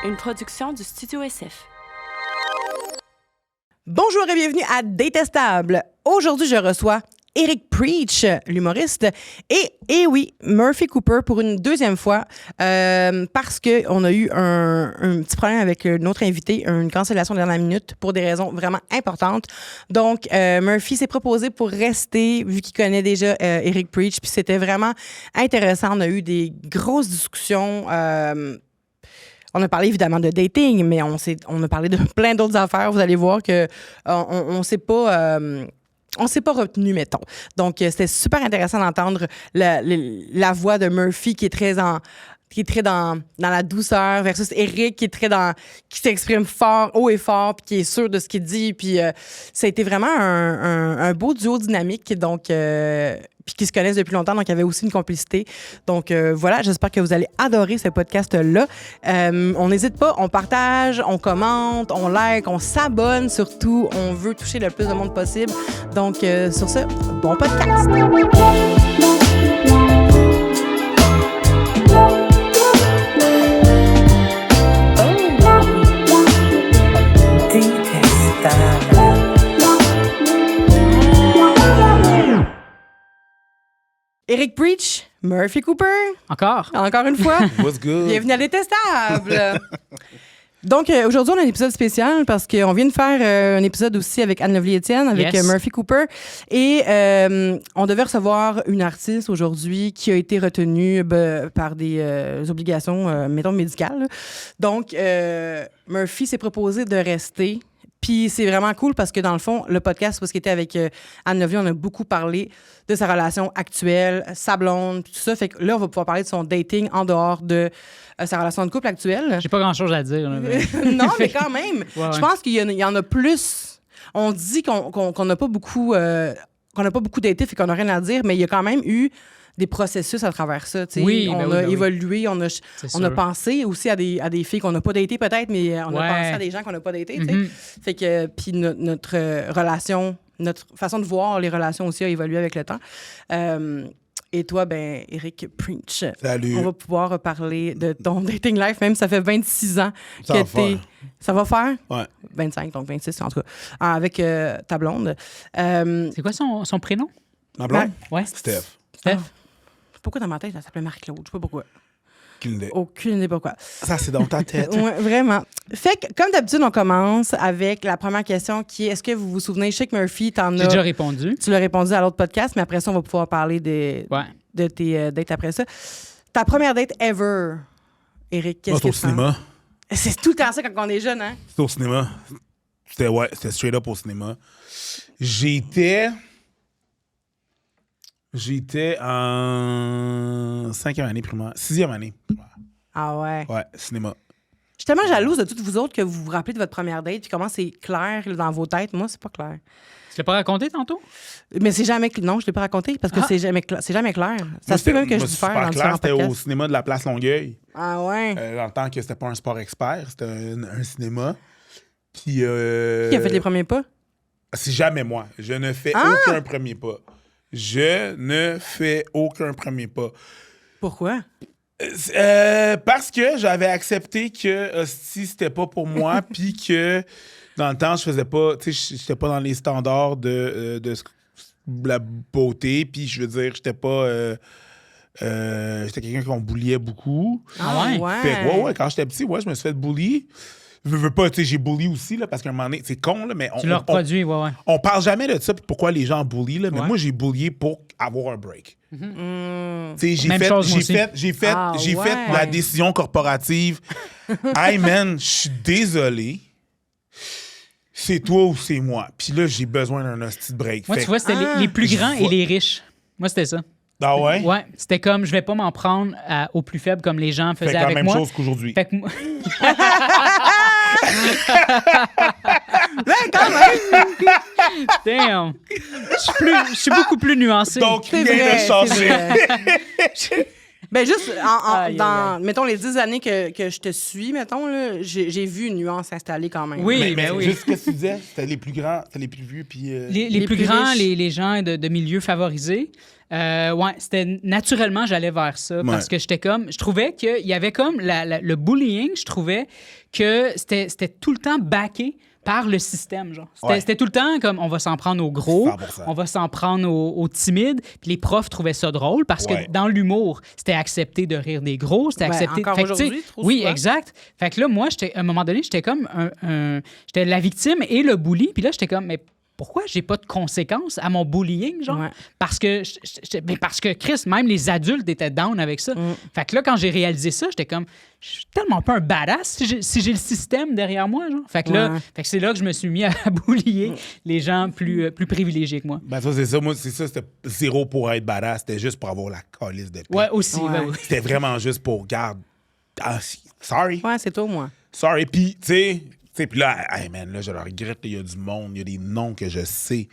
une production du Studio SF. Bonjour et bienvenue à Détestable. Aujourd'hui, je reçois Eric Preach, l'humoriste, et oui, Murphy Cooper pour une deuxième fois parce qu'on a eu un petit problème avec notre invité, une cancellation de dernière minute pour des raisons vraiment importantes. Donc, Murphy s'est proposé pour rester, vu qu'il connaît déjà Eric Preach, puis c'était vraiment intéressant. On a eu des grosses discussions. On a parlé évidemment de dating, mais on a parlé de plein d'autres affaires. Vous allez voir que on s'est pas retenu, mettons. Donc, c'était super intéressant d'entendre la voix de Murphy qui est très dans la douceur versus Eric qui s'exprime fort, haut et fort, puis qui est sûr de ce qu'il dit. Puis ça a été vraiment un beau duo dynamique, donc puis qui se connaissent depuis longtemps, donc il y avait aussi une complicité. Donc voilà, j'espère que vous allez adorer ce podcast-là. On n'hésite pas, on partage, on commente, on like, on s'abonne surtout. On veut toucher le plus de monde possible. Donc sur ce, bon podcast! Eric Preach, Murphy Cooper. Encore une fois. What's good? Bienvenue à Détestable. Donc, aujourd'hui, on a un épisode spécial parce qu'on vient de faire un épisode aussi avec Anne Lovely-Étienne, avec Murphy Cooper. Et on devait recevoir une artiste aujourd'hui qui a été retenue par des obligations, mettons, médicales. Donc, Murphy s'est proposé de rester. Puis c'est vraiment cool parce que dans le fond, le podcast, parce qu'il était avec Anne Lovely, on a beaucoup parlé de sa relation actuelle, sa blonde, tout ça. Fait que là, on va pouvoir parler de son dating en dehors de sa relation de couple actuelle. J'ai pas grand-chose à dire. Là, mais... non, mais quand même. Ouais. Je pense qu'il y en a plus. On dit qu'on n'a pas beaucoup daté, fait qu'on n'a rien à dire, mais il y a quand même eu des processus à travers ça. Oui, on a évolué, on a pensé aussi à des filles qu'on n'a pas datées peut-être, mais on a pensé à des gens qu'on n'a pas datées. Fait que, puis notre relation, notre façon de voir les relations aussi a évolué avec le temps. Et toi, Eric Preach, salut. On va pouvoir parler de ton dating life, même ça fait 26 ans ça que t'es... Ça va faire? Ouais. 25, donc 26 en tout cas, avec ta blonde. C'est quoi son prénom? Ma blonde? Ouais. Steph. Pourquoi dans ma tête, elle s'appelait Marie-Claude? Je sais pas pourquoi. Aucune idée Pourquoi. Ça, c'est dans ta tête. Oui, vraiment. Fait que, comme d'habitude, on commence avec la première question qui est, est-ce que vous vous souvenez, je sais que Murphy, J'ai déjà répondu. Tu l'as répondu à l'autre podcast, mais après ça, on va pouvoir parler de tes dates après ça. Ta première date ever, Eric, qu'est-ce que tu au cinéma. C'est tout le temps ça quand on est jeune, hein? C'était au cinéma. C'était straight up au cinéma. J'étais en 5e année primaire. 6e année primaire. Ah ouais? Ouais, cinéma. Je suis tellement jalouse de toutes vous autres que vous vous rappelez de votre première date puis comment c'est clair là, dans vos têtes. Moi, c'est pas clair. Tu l'as pas raconté tantôt? Mais c'est jamais... Non, je l'ai pas raconté parce que c'est jamais clair. Ça se peut même que je diffère dans le clair, c'était au cinéma de la Place Longueuil. Ah ouais? Dans le temps que c'était pas un sport expert, c'était un cinéma. Puis... Qui a fait les premiers pas? C'est jamais moi. Je ne fais aucun premier pas. Je ne fais aucun premier pas. Pourquoi? Parce que j'avais accepté que si c'était pas pour moi, puis que dans le temps, je faisais pas, tu sais, j'étais pas dans les standards de la beauté, puis je veux dire, j'étais pas. J'étais quelqu'un qu'on bulliait beaucoup. Ah ouais? Fait que, quand j'étais petit, je me suis fait bully. Je veux pas, tu sais, j'ai bully aussi, là, parce qu'à un moment donné, c'est con, là, mais tu l'as reproduit, on parle jamais de ça, pourquoi les gens bullient, là, mais moi, j'ai bullié pour avoir un break. Tu sais, j'ai fait la décision corporative. Hey, man, je suis désolé. C'est toi ou c'est moi. Puis là, j'ai besoin d'un hostie de break. Moi, tu vois, c'était les plus grands et les riches. Moi, c'était ça. Ah ouais? Ouais, c'était comme, je vais pas m'en prendre aux plus faibles comme les gens faisaient avec moi. C'est la même chose qu'aujourd'hui. Fait que moi... Ouais, quand même! Damn! Je suis beaucoup plus nuancé. Donc, rien n'a changé. Ben juste, mettons, les 10 années que je te suis, mettons, là, j'ai vu une nuance s'installer quand même. Oui, mais oui. juste ce que tu disais, c'était les plus grands, c'était les plus vieux, puis... Les plus grands, riches. les gens de milieux favorisés. C'était naturellement, j'allais vers ça parce que je trouvais qu'il y avait comme le bullying, je trouvais que c'était tout le temps backé par le système, genre. C'était tout le temps comme on va s'en prendre aux gros, 100%. on va s'en prendre aux timides, puis les profs trouvaient ça drôle parce que dans l'humour, c'était accepté de rire des gros, c'était accepté... Encore aujourd'hui, trop oui, souvent. exact. Fait que là, moi, à un moment donné, j'étais comme j'étais la victime et le bully, puis là, j'étais comme, mais pourquoi j'ai pas de conséquences à mon bullying, genre? Ouais. Parce que, Chris, même les adultes étaient down avec ça. Fait que là, quand j'ai réalisé ça, j'étais comme, je suis tellement pas un badass si j'ai le système derrière moi, genre. Fait que là, c'est là que je me suis mis à bullier les gens plus privilégiés que moi. Ben ça, c'est ça. Moi, c'était zéro pour être badass. C'était juste pour avoir la calice de paix. Ouais, aussi. Ouais. ben oui. C'était vraiment juste pour, regarde, sorry. Ouais, c'est toi, moi. Sorry. Puis, tu sais, puis là, hey man, là, je le regrette, il y a du monde, il y a des noms que je sais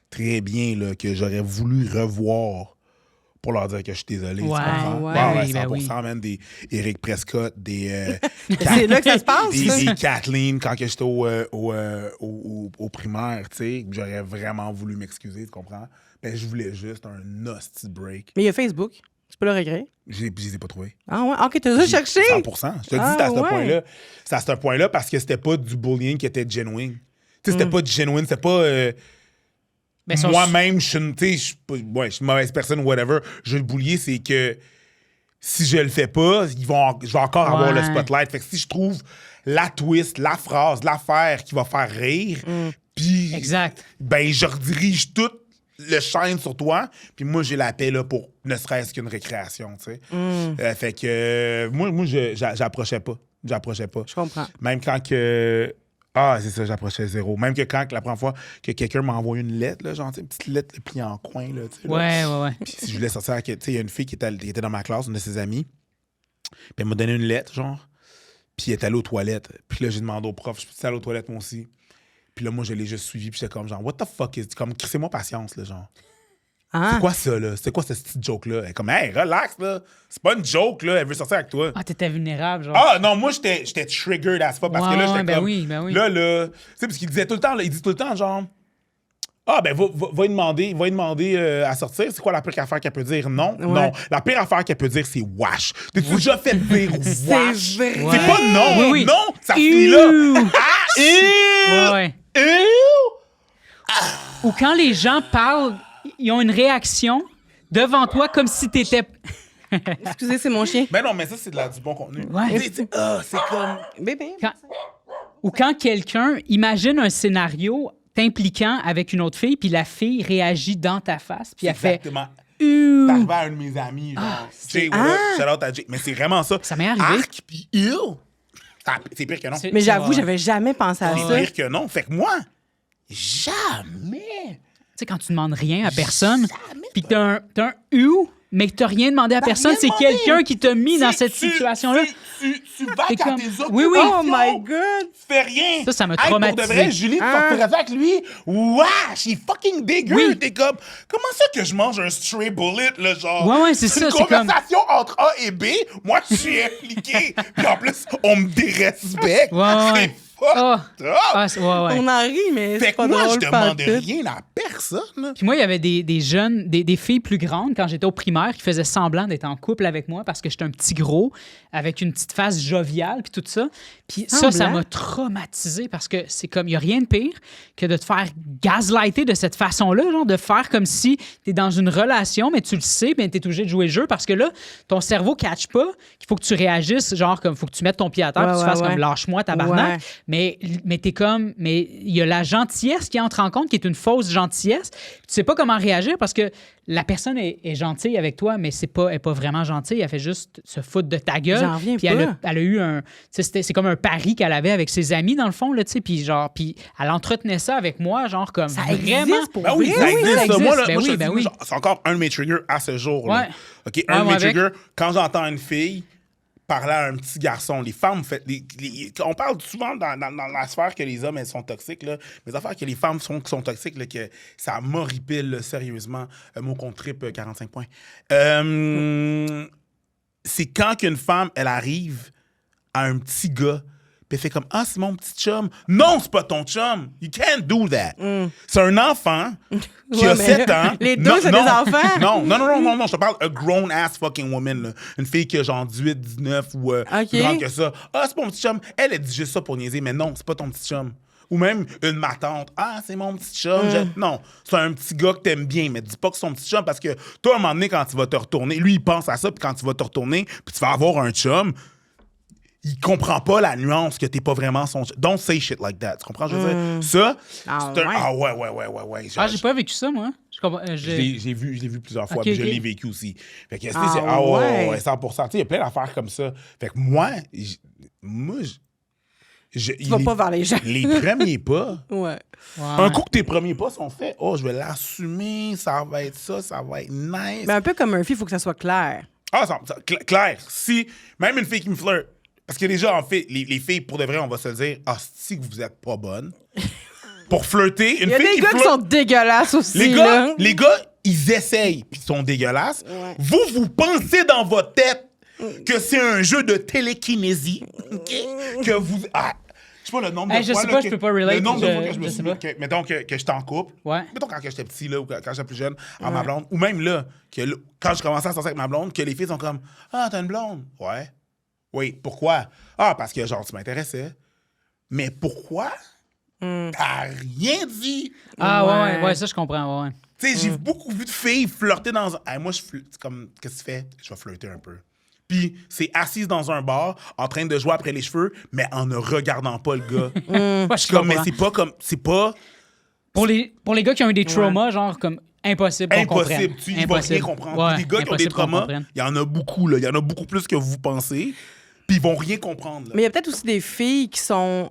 très bien, là, que j'aurais voulu revoir pour leur dire que je suis désolé. Ouais, tu comprends? ouais, 100%, ben oui. même des Eric Prescott, des... C'est là que ça se passe, ça. Des Kathleen, quand que j'étais au primaire, tu sais, j'aurais vraiment voulu m'excuser, tu comprends? Ben, je voulais juste un nasty break. Mais il y a Facebook. Tu peux le regretter. Je les ai pas trouvés. Ah ouais? OK, t'as déjà cherché? 100%. Je te dis, c'est à ce ouais. point-là. C'est à ce point-là parce que c'était pas du bullying qui était genuine. Tu sais, c'était pas du genuine, c'était pas... Ben, moi-même, je suis une mauvaise personne ou whatever. Je le bullier, c'est que si je le fais pas, je vais encore avoir le spotlight. Fait que si je trouve la twist, la phrase, l'affaire qui va faire rire, puis... Exact. Ben, je redirige tout le shine sur toi, puis moi, j'ai la paix là, pour ne serait-ce qu'une récréation, tu sais. Fait que moi j'approchais pas. J'approchais pas. Je comprends. Même quand que... Ah, c'est ça, j'approchais zéro. Même que quand, la première fois que quelqu'un m'a envoyé une lettre, là, genre, une petite lettre pliée en coin, là, tu sais. Ouais. Puis si je voulais sortir avec... Tu sais, il y a une fille qui était dans ma classe, une de ses amies, puis elle m'a donné une lettre, genre, puis elle est allée aux toilettes. Puis là, j'ai demandé au prof, je peux aller aux toilettes, moi aussi? Puis là, moi, je l'ai juste suivi, puis j'étais comme, genre, what the fuck is... Comme, crissez-moi patience, là, genre. Ah. C'est quoi ça, là? C'est quoi cette petite joke-là? Elle est comme, hey, relax, là. C'est pas une joke, là. Elle veut sortir avec toi. Ah, t'étais vulnérable, genre. Ah, non, moi, j'étais triggered à ce fois parce que là, j'étais comme... oui. Là, tu sais, parce qu'il disait tout le temps, là, il dit tout le temps, genre... Ah, ben, va lui demander à sortir. C'est quoi la pire affaire qu'elle peut dire? Non, non. La pire affaire qu'elle peut dire, c'est wesh. T'as-tu déjà fait dire wesh? C'est vrai. C'est pas non, Oui. non, ça finit là. Ah, Ouais. Ou quand les gens parlent, ils ont une réaction devant toi comme si t'étais... Excusez, c'est mon chien. Ben non, mais ça, c'est du bon contenu. Ouais. C'est comme... Bébé. Ou quand quelqu'un imagine un scénario t'impliquant avec une autre fille, puis la fille réagit dans ta face, puis elle fait... Exactement. C'est arrivé à un de mes amis, genre. Jay, shout out à Jay. Mais c'est vraiment ça. Ça m'est arrivé. Arc, puis c'est pire que non. Mais j'avoue, j'avais jamais pensé à C'est ça. pire que non. Fait que moi, jamais. Tu sais, quand tu demandes rien à personne, puis que t'as un « ou », mais que t'as rien demandé à personne, rien c'est demandé. quelqu'un qui t'a mis dans cette situation-là. Tu vas T'es quand comme- tes occupations. Oui. Oh my God. Tu fais rien. Ça m'a Hey, traumatisé. Pour de vrai, Julie, tu sortirais avec lui. Wesh, il est fucking dégueu. Oui. T'es comme, comment ça que je mange un stray bullet, là, genre? Ouais, c'est ça, une c'est comme- conversation entre A et B. Moi, je suis impliqué. Puis en plus, on me dérespecte. Ouais. C'est Ah, fucked up. ah, ouais. On en rit, mais Fait c'est que pas moi, drôle. je pas demandais tout. rien à personne. Puis moi, il y avait des jeunes, des filles plus grandes quand j'étais au primaire qui faisaient semblant d'être en couple avec moi parce que j'étais un petit gros avec une petite face joviale puis tout ça. Puis ça Semblant? m'a traumatisé parce que c'est comme, il n'y a rien de pire que de te faire gaslighter de cette façon-là, genre de faire comme si tu es dans une relation, mais tu le sais, mais tu es obligé de jouer le jeu parce que là, ton cerveau ne catch pas qu'il faut que tu réagisses, genre comme, il faut que tu mettes ton pied à terre puis tu fasses comme lâche-moi, tabarnak. Ouais. Mais t'es comme, mais il y a la gentillesse qui entre en compte, qui est une fausse gentillesse. Tu sais pas comment réagir parce que la personne est gentille avec toi, mais elle est pas vraiment gentille. Elle fait juste se foutre de ta gueule. J'en reviens Puis pas. elle a eu un, tu sais, c'est comme un pari qu'elle avait avec ses amis dans le fond là, tu sais. Puis genre, puis elle entretenait ça avec moi, genre comme Ça vraiment. existe pour Ben oui, vrai? ça oui, existe. ça ça. Moi, là, existe. Ben moi, je oui, te ben dis, oui. genre, c'est encore un de mes triggers à ce jour. Là. Ouais. OK, un de moi mes avec. triggers, quand j'entends une fille parler à un petit garçon, les femmes, on parle souvent dans la sphère que les hommes, elles sont toxiques, là, mais les affaires que les femmes sont toxiques, là, que ça m'horripile, là, sérieusement. Mot contre trip, 45 points. c'est quand qu'une femme, elle arrive à un petit gars, puis elle fait comme « Ah, c'est mon petit chum. » Non, c'est pas ton chum. You can't do that. C'est un enfant qui a 7 ans. Les deux, c'est des enfants? Non, je te parle a grown-ass fucking woman, là. Une fille qui a genre 18, 19 ou plus grande que ça. « Ah, c'est mon petit chum. » Elle dit juste ça pour niaiser, mais non, c'est pas ton petit chum. Ou même une ma tante. « Ah, c'est mon petit chum. Non, c'est un petit gars que t'aimes bien, mais dis pas que c'est son petit chum parce que toi, à un moment donné, quand tu vas te retourner, lui, il pense à ça, puis quand tu vas te retourner, puis tu vas avoir un chum, il comprend pas la nuance que t'es pas vraiment son chum. Don't say shit like that. Tu comprends? Je veux dire, ça, c'est un... Ah ouais. J'ai pas vécu ça, moi. Je l'ai vu plusieurs fois, Okay, puis je l'ai vécu aussi. Fait que, c'est 100%. Tu sais, il y a plein d'affaires comme ça. Fait que moi, tu vas pas vers les gens. Les premiers pas. Ouais. Un coup que tes premiers pas sont faits, je vais l'assumer, ça va être ça va être nice. Mais un peu comme Murphy, il faut que ça soit clair. Ah, clair. Si, même une fille qui me flirte, parce que déjà, en fait, les filles, pour de vrai, on va se le dire, si que vous êtes pas bonnes. Pour flirter, une fille qui Il y a des gars qui sont dégueulasses aussi. Les gars, ils essayent, puis ils sont dégueulasses. Ouais. Vous pensez dans votre tête que c'est un jeu de télékinésie, que vous... Je sais pas le nombre de je fois... sais pas, je peux pas relate. Le nombre de fois que je me suis dit, mettons que j'étais en couple, mettons quand j'étais petit, là, ou quand j'étais plus jeune, à ma blonde, ou même là, quand je commençais à sortir avec ma blonde, que les filles sont comme « Ah, t'as une blonde? » Ouais. Oui, pourquoi? Ah, parce que genre, tu m'intéressais. Mais pourquoi? T'as rien dit. Ah ouais, ça je comprends, ouais. Tu sais, j'ai beaucoup vu de filles flirter dans un... moi, je flirte, comme, qu'est-ce que tu fais? Je vais flirter un peu. Puis c'est assise dans un bar, en train de jouer après les cheveux, mais en ne regardant pas le gars. Je suis comme, mais c'est pas comme... C'est pas... Pour les gars qui ont eu des traumas, genre comme... Impossible qu'on comprenne. Tu vas rien comprendre. Ouais, les gars qui ont des traumas, il y en a beaucoup, là. Il y en a beaucoup plus que vous pensez. Puis ils vont rien comprendre. Là. Mais il y a peut-être aussi des filles qui sont...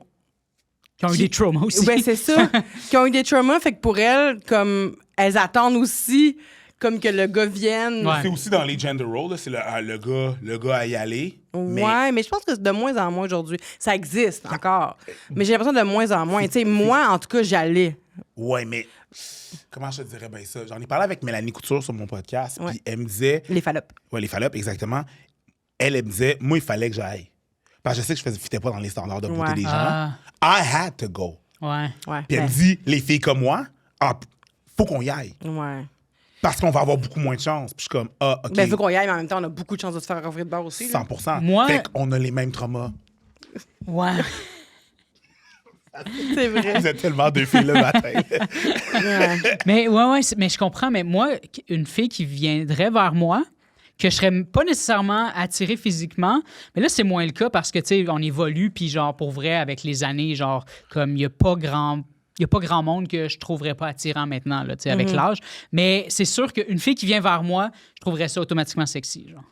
Qui ont eu des traumas aussi. Ben, c'est ça. Qui ont eu des traumas, fait que pour elles, comme elles attendent aussi comme que le gars vienne. Ouais. C'est aussi dans les gender roles, là, c'est le gars à y aller. Ouais, mais je pense que c'est de moins en moins aujourd'hui. Ça existe encore. Mais j'ai l'impression de moins en moins. Tu sais, moi, en tout cas, j'allais. Ouais, mais... Comment je te dirais bien ça? J'en ai parlé avec Mélanie Couture sur mon podcast, puis elle me disait... Les fallopes. Ouais, les fallopes, exactement. Elle me disait, moi, il fallait que j'aille. Parce que je sais que je ne fitais pas dans les standards de beauté des gens. I had to go. Ouais. Puis elle me dit, les filles comme moi, faut qu'on y aille. Ouais. Parce qu'on va avoir beaucoup moins de chance. Puis je suis comme, OK. Ben, faut qu'on y aille, mais en même temps, on a beaucoup de chances de se faire offrir de bord aussi. 100%. Moi... Fait qu'on a les mêmes traumas. Ouais. C'est vrai. Vous êtes tellement deux filles le matin. Mais mais je comprends. Mais moi, une fille qui viendrait vers moi, que je serais pas nécessairement attirée physiquement, mais là, c'est moins le cas parce que, tu sais, on évolue, puis genre, pour vrai, avec les années, genre, comme il n'y a pas grand monde que je trouverais pas attirant maintenant, là, tu sais, avec l'âge. Mais c'est sûr qu'une fille qui vient vers moi, je trouverais ça automatiquement sexy, genre.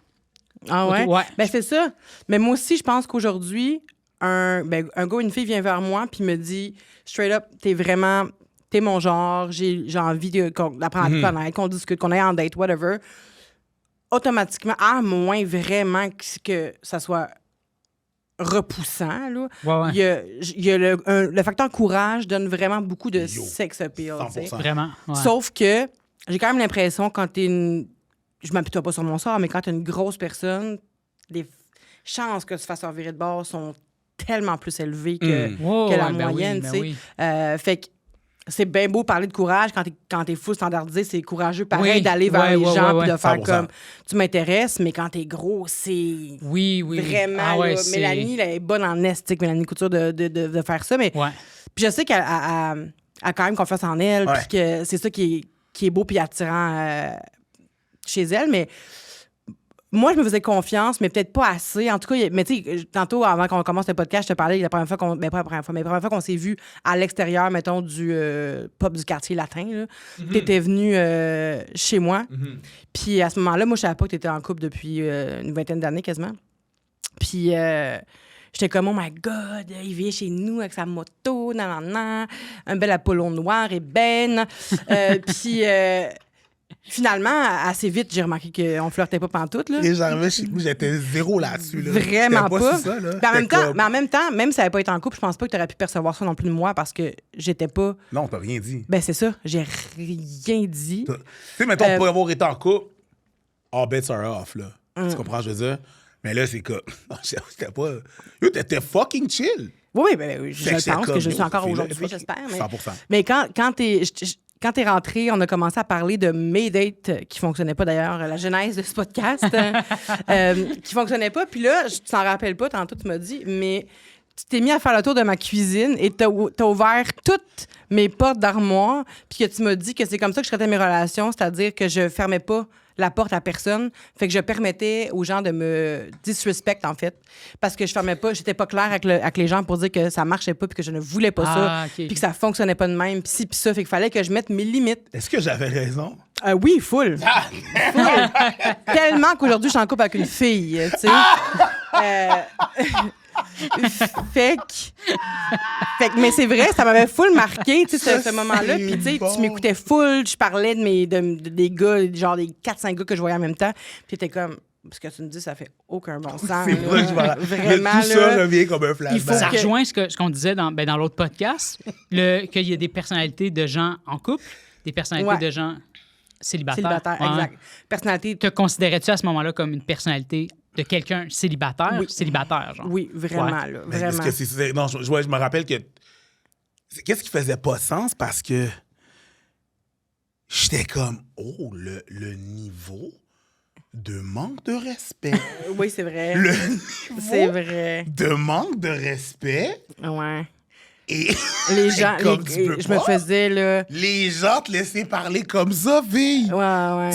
Ah ouais? Ben, c'est ça. Mais moi aussi, je pense qu'aujourd'hui, un gars ou une fille vient vers moi puis me dit straight up, t'es mon genre, j'ai envie d'apprendre à te connaître, qu'on discute, qu'on aille en date, whatever. Automatiquement, à moins vraiment que ça soit repoussant, là. Ouais. Il y a le facteur courage donne vraiment beaucoup de sex appeal. 100%. Vraiment. Ouais. Sauf que j'ai quand même l'impression quand t'es une... Je m'appuie pas sur mon sort, mais quand t'es une grosse personne, les chances que tu fasses virer de bord sont tellement plus élevées que la moyenne, tu sais. Fait que c'est bien beau parler de courage quand t'es fou standardisé, c'est courageux pareil d'aller vers les gens et de faire 100%. Comme tu m'intéresses, mais quand t'es gros, c'est vraiment Mélanie, elle est bonne en estique, Mélanie Couture de faire ça, mais puis je sais qu'elle a quand même confiance en elle, puis que c'est ça qui est beau puis attirant chez elle, mais moi, je me faisais confiance, mais peut-être pas assez. En tout cas, mais tu sais, tantôt, avant qu'on commence le podcast, je te parlais la première fois qu'on... Ben, pas la première fois, mais la première fois qu'on s'est vu à l'extérieur, mettons, du pub du quartier latin, là. T'étais venu chez moi. Puis à ce moment-là, moi, je savais pas que t'étais en couple depuis une vingtaine d'années, quasiment. Puis j'étais comme, oh my God, il vient chez nous avec sa moto, un bel Apollon noir et puis... Finalement, assez vite, j'ai remarqué qu'on flirtait pas pantoute. Là. Et j'arrivais chez vous, j'étais zéro là-dessus. Là. Vraiment pas. Ça, là. Mais en même temps, même si ça n'avait pas été en couple, je pense pas que tu aurais pu percevoir ça non plus de moi parce que j'étais pas... Non, t'as rien dit. Ben c'est ça, j'ai rien dit. Tu sais, mettons, pour avoir été en couple, all bets are off, là. Tu comprends, je veux dire? Mais là, c'est que... C'était pas... Yo, t'étais fucking chill. Oui, je pense que je suis encore aujourd'hui, j'espère. Mais, 100%. Mais quand t'es rentré, on a commencé à parler de mes dates, qui fonctionnaient pas d'ailleurs, la genèse de ce podcast, qui fonctionnait pas. Puis là, tu t'en rappelles pas, tantôt tu m'as dit, mais tu t'es mis à faire le tour de ma cuisine et t'as ouvert toutes mes portes d'armoire, puis que tu m'as dit que c'est comme ça que je traitais mes relations, c'est-à-dire que je fermais pas la porte à personne. Fait que je permettais aux gens de me disrespect, en fait. Parce que je fermais pas, j'étais pas claire avec les gens pour dire que ça marchait pas puis que je ne voulais pas ça. Puis que ça fonctionnait pas de même, puis ci, puis ça. Fait qu'il fallait que je mette mes limites. Est-ce que j'avais raison? Oui, full. Tellement qu'aujourd'hui, je suis en couple avec une fille, tu sais. Fait que, mais c'est vrai, ça m'avait full marqué, tu sais, ce moment-là. Puis, tu sais, tu m'écoutais full, je parlais des gars, genre des 4-5 gars que je voyais en même temps. Puis, t'étais comme, ce que tu me dis, ça fait aucun bon sens. C'est vrai que je vais... Vraiment, tout ça revient comme un flashback. Ça rejoint ce qu'on disait dans l'autre podcast, qu'il y a des personnalités de gens en couple, des personnalités de gens célibataires. Exact. Personnalité. Te considérais-tu à ce moment-là comme une personnalité de quelqu'un célibataire? Oui. Célibataire, genre. Oui, vraiment, là. Vraiment. Parce que non, je me rappelle que... Qu'est-ce qui faisait pas sens? Parce que j'étais comme, le niveau de manque de respect. Oui, c'est vrai. Le niveau c'est vrai. de manque de respect. Ouais. Et les gens, je me faisais, là... Les gens te laissaient parler comme ça, fille. Ouais.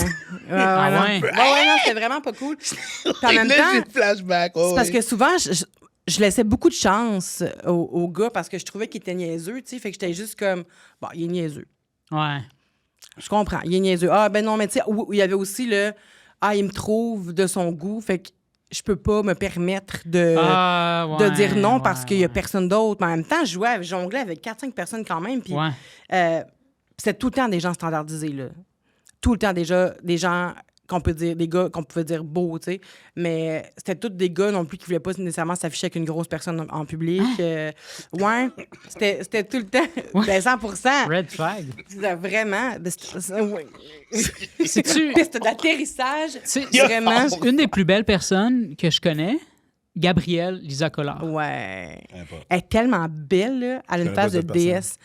Ouais, non, c'était vraiment pas cool. Puis en même temps, j'ai flashback. C'est parce que souvent, je laissais beaucoup de chance aux gars parce que je trouvais qu'il était niaiseux, tu sais. Fait que j'étais juste comme, bon, il est niaiseux. Ouais. Je comprends, il est niaiseux. Ah, ben non, mais tu sais, il y avait aussi le, il me trouve de son goût, fait que je peux pas me permettre de dire non parce qu'il y a personne d'autre. Mais en même temps, je jonglais avec 4-5 personnes quand même. Puis c'était tout le temps des gens standardisés, là. Tout le temps déjà des gens qu'on peut dire, des gars qu'on pouvait dire beaux, tu sais. Mais c'était tous des gars non plus qui voulaient pas nécessairement s'afficher avec une grosse personne en public. Ouais, c'était tout le temps. Ben 100%. Red flag. C'était vraiment. C'est-tu... C'était d'atterrissage. C'est vraiment une des plus belles personnes que je connais. Gabrielle Lisa Collard. Ouais. Elle est tellement belle, là. Elle a une face de déesse.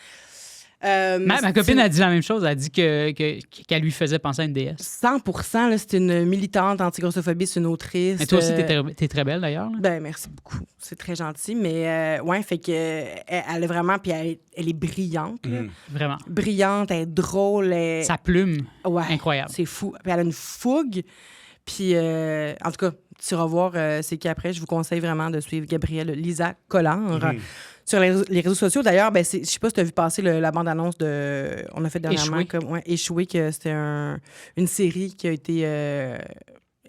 Ma copine a dit la même chose. Elle a dit qu'elle lui faisait penser à une déesse. 100%, là, c'est une militante anti-grossophobie, c'est une autrice. Mais toi aussi, t'es très belle, d'ailleurs. Ben, merci beaucoup. C'est très gentil. Mais, ouais, fait que elle est vraiment... Puis elle est brillante, là. Vraiment. Brillante, elle est drôle. Sa plume, ouais, incroyable. C'est fou. Puis elle a une fougue. Puis, en tout cas, tu vas voir c'est qui après. Je vous conseille vraiment de suivre Gabrielle Lisa Collard. Sur les réseaux sociaux, d'ailleurs, ben, je sais pas si tu as vu passer la bande-annonce on a fait dernièrement Échoué, que c'était une série qui a été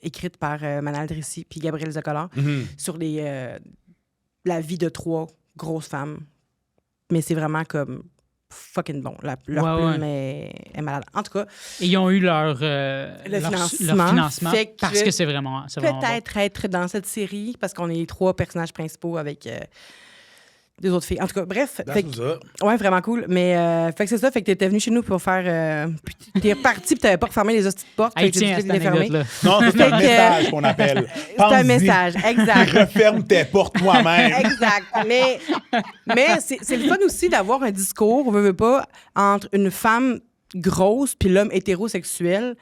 écrite par Manal Drissi puis Gabrielle Lisa Collard sur la vie de 3 grosses femmes. Mais c'est vraiment comme fucking bon. Leur plume est malade. En tout cas... Et ils ont eu leur financement parce que c'est vraiment peut-être bon. Être dans cette série parce qu'on est les 3 personnages principaux avec... des autres filles. En tout cas, bref. Ouais, vraiment cool. Mais fait que c'est ça. Fait que t'étais venu chez nous pour faire... t'es reparti puis t'avais pas refermé les hosties de porte. Hey, tiens, cette anecdote-là. Non, c'est un message qu'on appelle. C'est un message, exact. Referme tes portes toi-même. Exact. Mais c'est le fun aussi d'avoir un discours, on veut pas, entre une femme grosse puis l'homme hétérosexuel.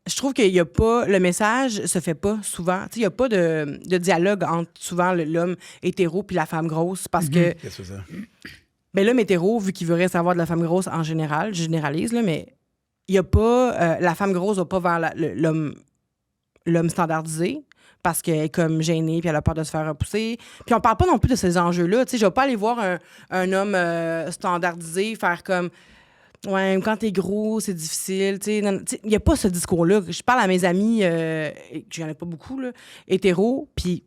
Je trouve qu'il y a pas... Le message se fait pas souvent. Il n'y a pas de dialogue entre souvent l'homme hétéro puis la femme grosse parce que... Qu'est-ce que c'est ça? Ben, l'homme hétéro, vu qu'il veut savoir de la femme grosse en général, je généralise, là, mais il y a pas... la femme grosse va pas vers l'homme standardisé parce qu'elle est comme gênée puis elle a peur de se faire repousser. Puis on parle pas non plus de ces enjeux-là. Je vais pas aller voir un homme standardisé faire comme... Ouais, quand t'es gros, c'est difficile. Il n'y a pas ce discours-là. Je parle à mes amis, j'en ai pas beaucoup, là, hétéros, puis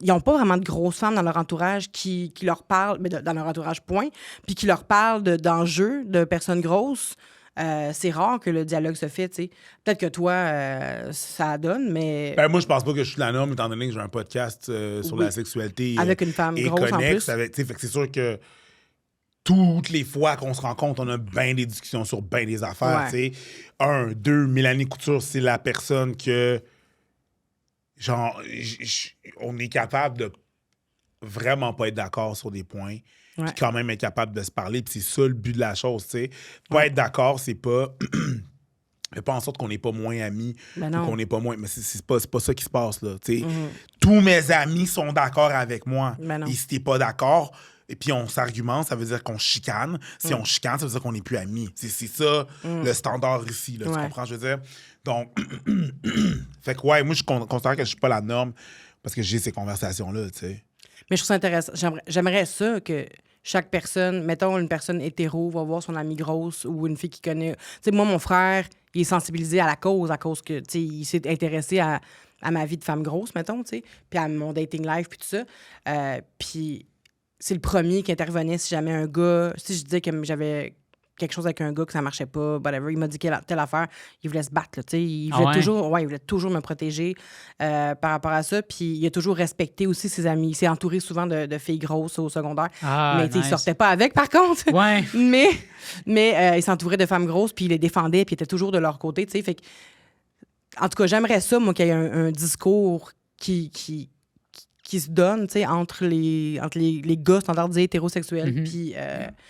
ils n'ont pas vraiment de grosses femmes dans leur entourage qui leur parlent, mais dans leur entourage, point, puis qui leur parlent d'enjeux, de personnes grosses. C'est rare que le dialogue se fait, tu sais. Peut-être que toi, ça donne, mais... Ben, moi, je pense pas que je suis la norme, étant donné que j'ai un podcast sur la sexualité. Avec une femme et grosse connexe, en plus. fait que c'est sûr que toutes les fois qu'on se rencontre, on a bien des discussions sur bien des affaires, tu sais. 1, 2, Mélanie Couture, c'est la personne que genre, on est capable de vraiment pas être d'accord sur des points, puis quand même être capable de se parler, puis c'est ça le but de la chose, tu sais. Pas être d'accord, c'est pas... Fais pas en sorte qu'on n'est pas moins amis ou qu'on n'est pas moins... Mais c'est pas ça qui se passe, là, tu sais. Tous mes amis sont d'accord avec moi. Et si t'es pas d'accord, et puis on s'argumente, ça veut dire qu'on chicane. Si on chicane, ça veut dire qu'on n'est plus amis. C'est ça, le standard ici, là, tu comprends, je veux dire? Donc, fait que moi, je considère que je suis pas la norme parce que j'ai ces conversations-là, tu sais. Mais je trouve ça intéressant. J'aimerais ça que chaque personne, mettons une personne hétéro, va voir son amie grosse ou une fille qui connaît... Tu sais, moi, mon frère, il est sensibilisé à cause que, tu sais, il s'est intéressé à ma vie de femme grosse, mettons, tu sais, puis à mon dating life, puis tout ça. Puis c'est le premier qui intervenait si jamais un gars... Si je disais que j'avais quelque chose avec un gars, que ça marchait pas, whatever, il m'a dit telle affaire, il voulait se battre, là, tu sais. Il voulait toujours me protéger par rapport à ça, puis il a toujours respecté aussi ses amis. Il s'est entouré souvent de filles grosses au secondaire, mais il sortait pas avec, par contre. Ouais. mais il s'entourait de femmes grosses, puis il les défendait, puis il était toujours de leur côté, tu sais. Fait que, en tout cas, j'aimerais ça, moi, qu'il y ait un discours qui se donne, tu sais, entre les gars standardisés hétérosexuels puis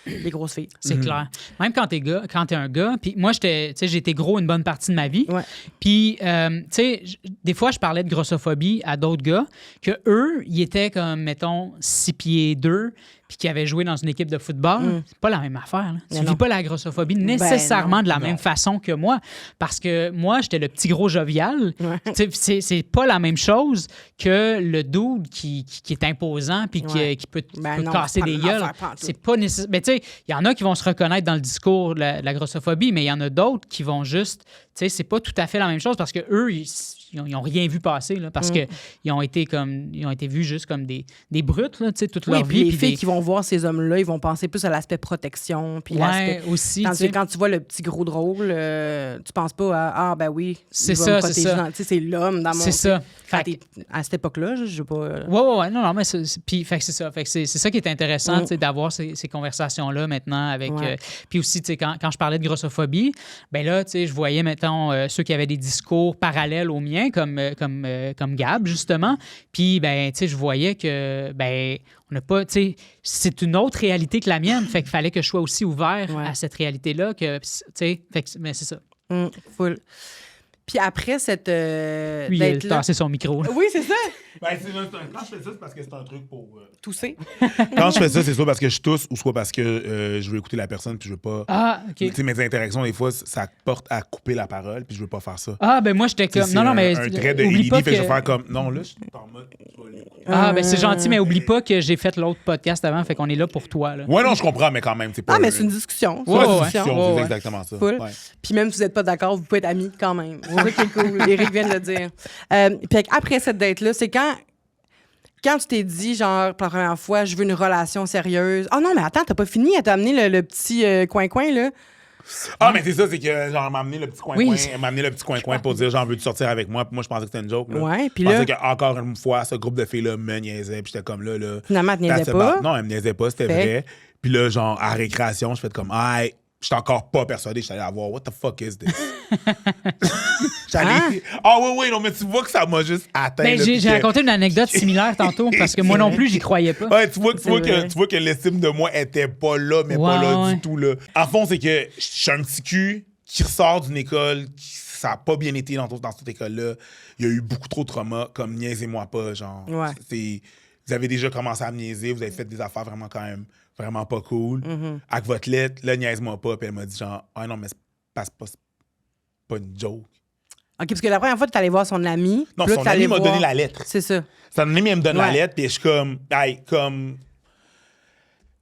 les grosses filles. C'est clair. Même quand t'es un gj'ai été gros une bonne partie de ma vie. Puis, tu sais, des fois, je parlais de grossophobie à d'autres gars que eux, ils étaient comme, mettons, 6 pieds 2 puis qui avaient joué dans une équipe de football. C'est pas la même affaire. Là. Tu vis pas la grossophobie nécessairement de la même façon que moi. Parce que moi, j'étais le petit gros jovial. C'est pas la même chose que le dude qui est imposant puis qui peut casser des gueules. C'est pas nécessaire. Mais tu sais, il y en a qui vont se reconnaître dans le discours de la grossophobie, mais il y en a d'autres qui vont juste... Tu sais, c'est pas tout à fait la même chose parce que eux ils ont rien vu passer, là, parce que ils ont été vus juste comme des brutes, là, tu sais, toute leur vie. Puis les filles qui vont voir ces hommes-là, ils vont penser plus à l'aspect protection. Puis aussi. Quand tu vois le petit gros drôle, tu penses pas à ben oui, c'est ça, c'est ça. Tu sais, c'est l'homme dans mon... C'est ça. À cette époque-là, je sais pas... Ouais, non, mais puis fait que c'est ça. Fait que c'est ça qui est intéressant, tu sais, d'avoir ces conversations-là maintenant avec... puis aussi, tu sais, quand je parlais de grossophobie, ben là, tu sais, je voyais, mettons, ceux qui avaient des discours parallèles aux miens, comme Gab, justement. Puis, ben, tu sais, je voyais que, ben, on n'a pas, tu sais, c'est une autre réalité que la mienne. Fait qu'il fallait que je sois aussi ouvert à cette réalité-là. Que, tu sais, mais c'est ça. Full. Puis après cette. Lui, il a tassé son micro. Oui, c'est ça. Ben, quand je fais ça, c'est parce que c'est un truc pour... Tousser. Quand je fais ça, c'est soit parce que je tousse ou soit parce que je veux écouter la personne puis je veux pas... Ah, OK. Tu sais, mes interactions, des fois, ça porte à couper la parole puis je veux pas faire ça. Ah, ben moi, j'étais comme... Non, mais... un trait de Ellie, fait que je vais faire comme... Non, là, je suis en mode... Ben c'est gentil, mais oublie pas que j'ai fait l'autre podcast avant, fait qu'on est là pour toi, là. Ouais, non, je comprends, mais quand même, c'est pas... Ah, mais c'est une discussion. C'est exactement ça. Puis même si vous n'êtes pas d'accord, vous pouvez être amis quand même. C'est ça qui est cool. Éric vient de le dire. Puis après cette date-là, c'est quand tu t'es dit, genre, pour la première fois, je veux une relation sérieuse. Oh non, mais attends, t'as pas fini. Elle t'a amené le petit coin-coin, là. Ah, mais c'est ça, c'est que, genre, m'a amené le petit coin-coin pour dire, genre, veux-tu sortir avec moi? Puis moi, je pensais que c'était une joke, là. Ouais, puis là... Je pensais qu'encore une fois, ce groupe de filles-là me niaisait, puis j'étais comme là... Finalement, elle te niaisait pas? Non, elle me niaisait pas, c'était vrai. Puis là, genre, à récréation, je fais comme, j'étais encore pas persuadé, j'étais allé la voir, what the fuck is this? Oui, non, mais tu vois que ça m'a juste atteint. Ben, j'ai raconté une anecdote similaire tantôt, parce que moi non plus, j'y croyais pas. Ouais, tu vois que l'estime de moi était pas là, mais pas là du tout, là. En fond, c'est que je suis un petit cul qui ressort d'une école ça a pas bien été dans cette école-là. Il y a eu beaucoup trop de trauma, comme niaisez-moi pas, genre. Ouais. Vous avez déjà commencé à me niaiser, vous avez fait des affaires vraiment quand même vraiment pas cool. Avec votre lettre, là, niaise-moi pas. Puis elle m'a dit genre, ah non, mais c'est pas une joke. OK, parce que la première fois, tu allé voir son ami. Non, son ami m'a donné la lettre. C'est ça. Son ami, elle me donne la lettre, puis je suis comme,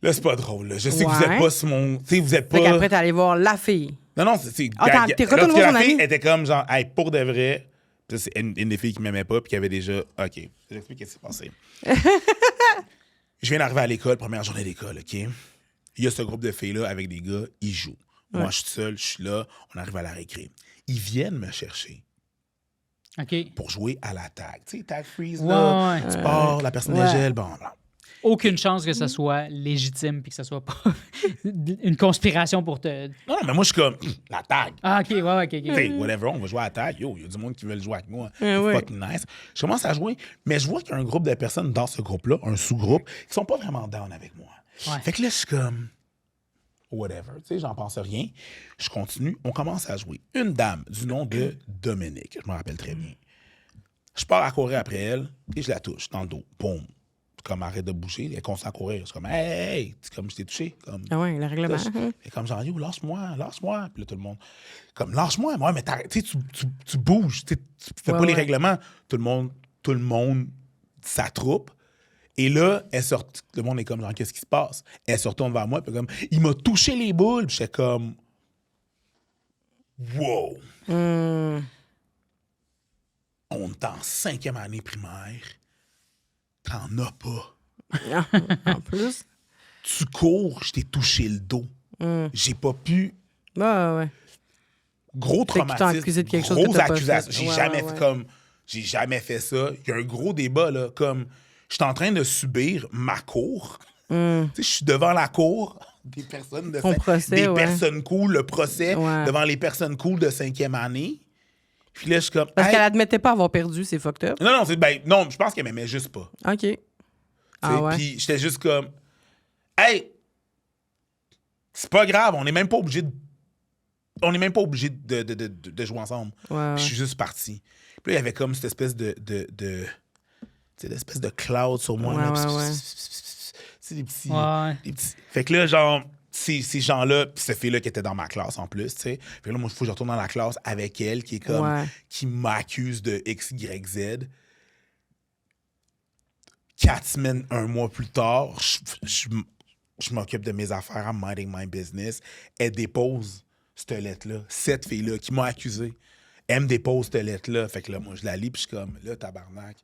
là, c'est pas drôle, là. Je sais que vous êtes pas sur mon... Tu sais, vous êtes pas... Fait qu'après, t'es allé voir la fille. Non, c'est... Attends, t'es retourné voir son ami? La fille était comme genre, pour de vrai... C'est une des filles qui m'aimait pas puis qui avait déjà... OK, je t'explique ce qui s'est passé. Je viens d'arriver à l'école, première journée d'école, OK? Il y a ce groupe de filles-là avec des gars, ils jouent. Moi, je suis seul, je suis là, on arrive à la récré. Ils viennent me chercher. OK. Pour jouer à la tag. Tu sais, tag freeze, là. Tu pars, la personne est gel, bon. aucune chance que ça soit légitime puis que ça soit pas une conspiration pour te... Non, mais moi, je suis comme, la tag. Ah, OK, ouais, OK. T'sais, whatever, on va jouer à la tag. Yo, il y a du monde qui veut jouer avec moi. Ouais. Fucking nice. Je commence à jouer, mais je vois qu'il y a un groupe de personnes dans ce groupe-là, un sous-groupe, qui sont pas vraiment down avec moi. Ouais. Fait que là, je suis comme, whatever. Tu sais, j'en pense rien. Je continue. On commence à jouer. Une dame du nom de Dominique. Je me rappelle très bien. Je pars à courir après elle et je la touche dans le dos. Boum. Comme arrête de bouger. Elle continue à courir. Je suis comme, hey. C'est comme je t'ai touché. Comme, Ah ouais, le règlement. et comme genre, yo, lâche-moi. Puis là, tout le monde, comme, lâche-moi. Moi, mais tu bouges. Tu fais pas les règlements. Tout le monde s'attroupe. Et là, elle sort. Le monde est comme, genre, qu'est-ce qui se passe? Elle se retourne vers moi. Puis comme, il m'a touché les boules. Puis j'étais comme, wow. On est en 5e année primaire. T'en as pas. En plus. Tu cours, je t'ai touché le dos. J'ai pas pu. Ouais. Gros Fait que tu t'as traumatisme. accusé de quelque chose Grosse que t'as pas accusation. fait. J'ai jamais fait ça. Il y a un gros débat, là. Comme, je suis en train de subir ma cour. Tu sais, je suis devant la cour des personnes de personnes cool, le procès devant les personnes cool de 5e année. Puis là, je suis comme. Parce qu'elle admettait pas avoir perdu, c'est fucked up. Non, non, je pense qu'elle m'aimait juste pas. OK. Ah ouais. Puis j'étais juste comme, hey, c'est pas grave, on n'est même pas obligé de jouer ensemble. Ouais. Puis je suis juste parti. Puis là, il y avait comme cette espèce de cloud sur moi. Ouais. C'est des petits. Ouais. Des petits. Fait que là, genre, ces gens-là, puis cette fille-là qui était dans ma classe en plus, tu sais. Fait que là, moi, il faut que je retourne dans la classe avec elle, qui est comme, qui m'accuse de X, Y, Z. 4 semaines, 1 mois plus tard, je m'occupe de mes affaires, I'm minding my business. Elle dépose cette lettre-là. Cette fille-là qui m'a accusé, elle me dépose cette lettre-là. Fait que là, moi, je la lis, puis je suis comme, là, tabarnak.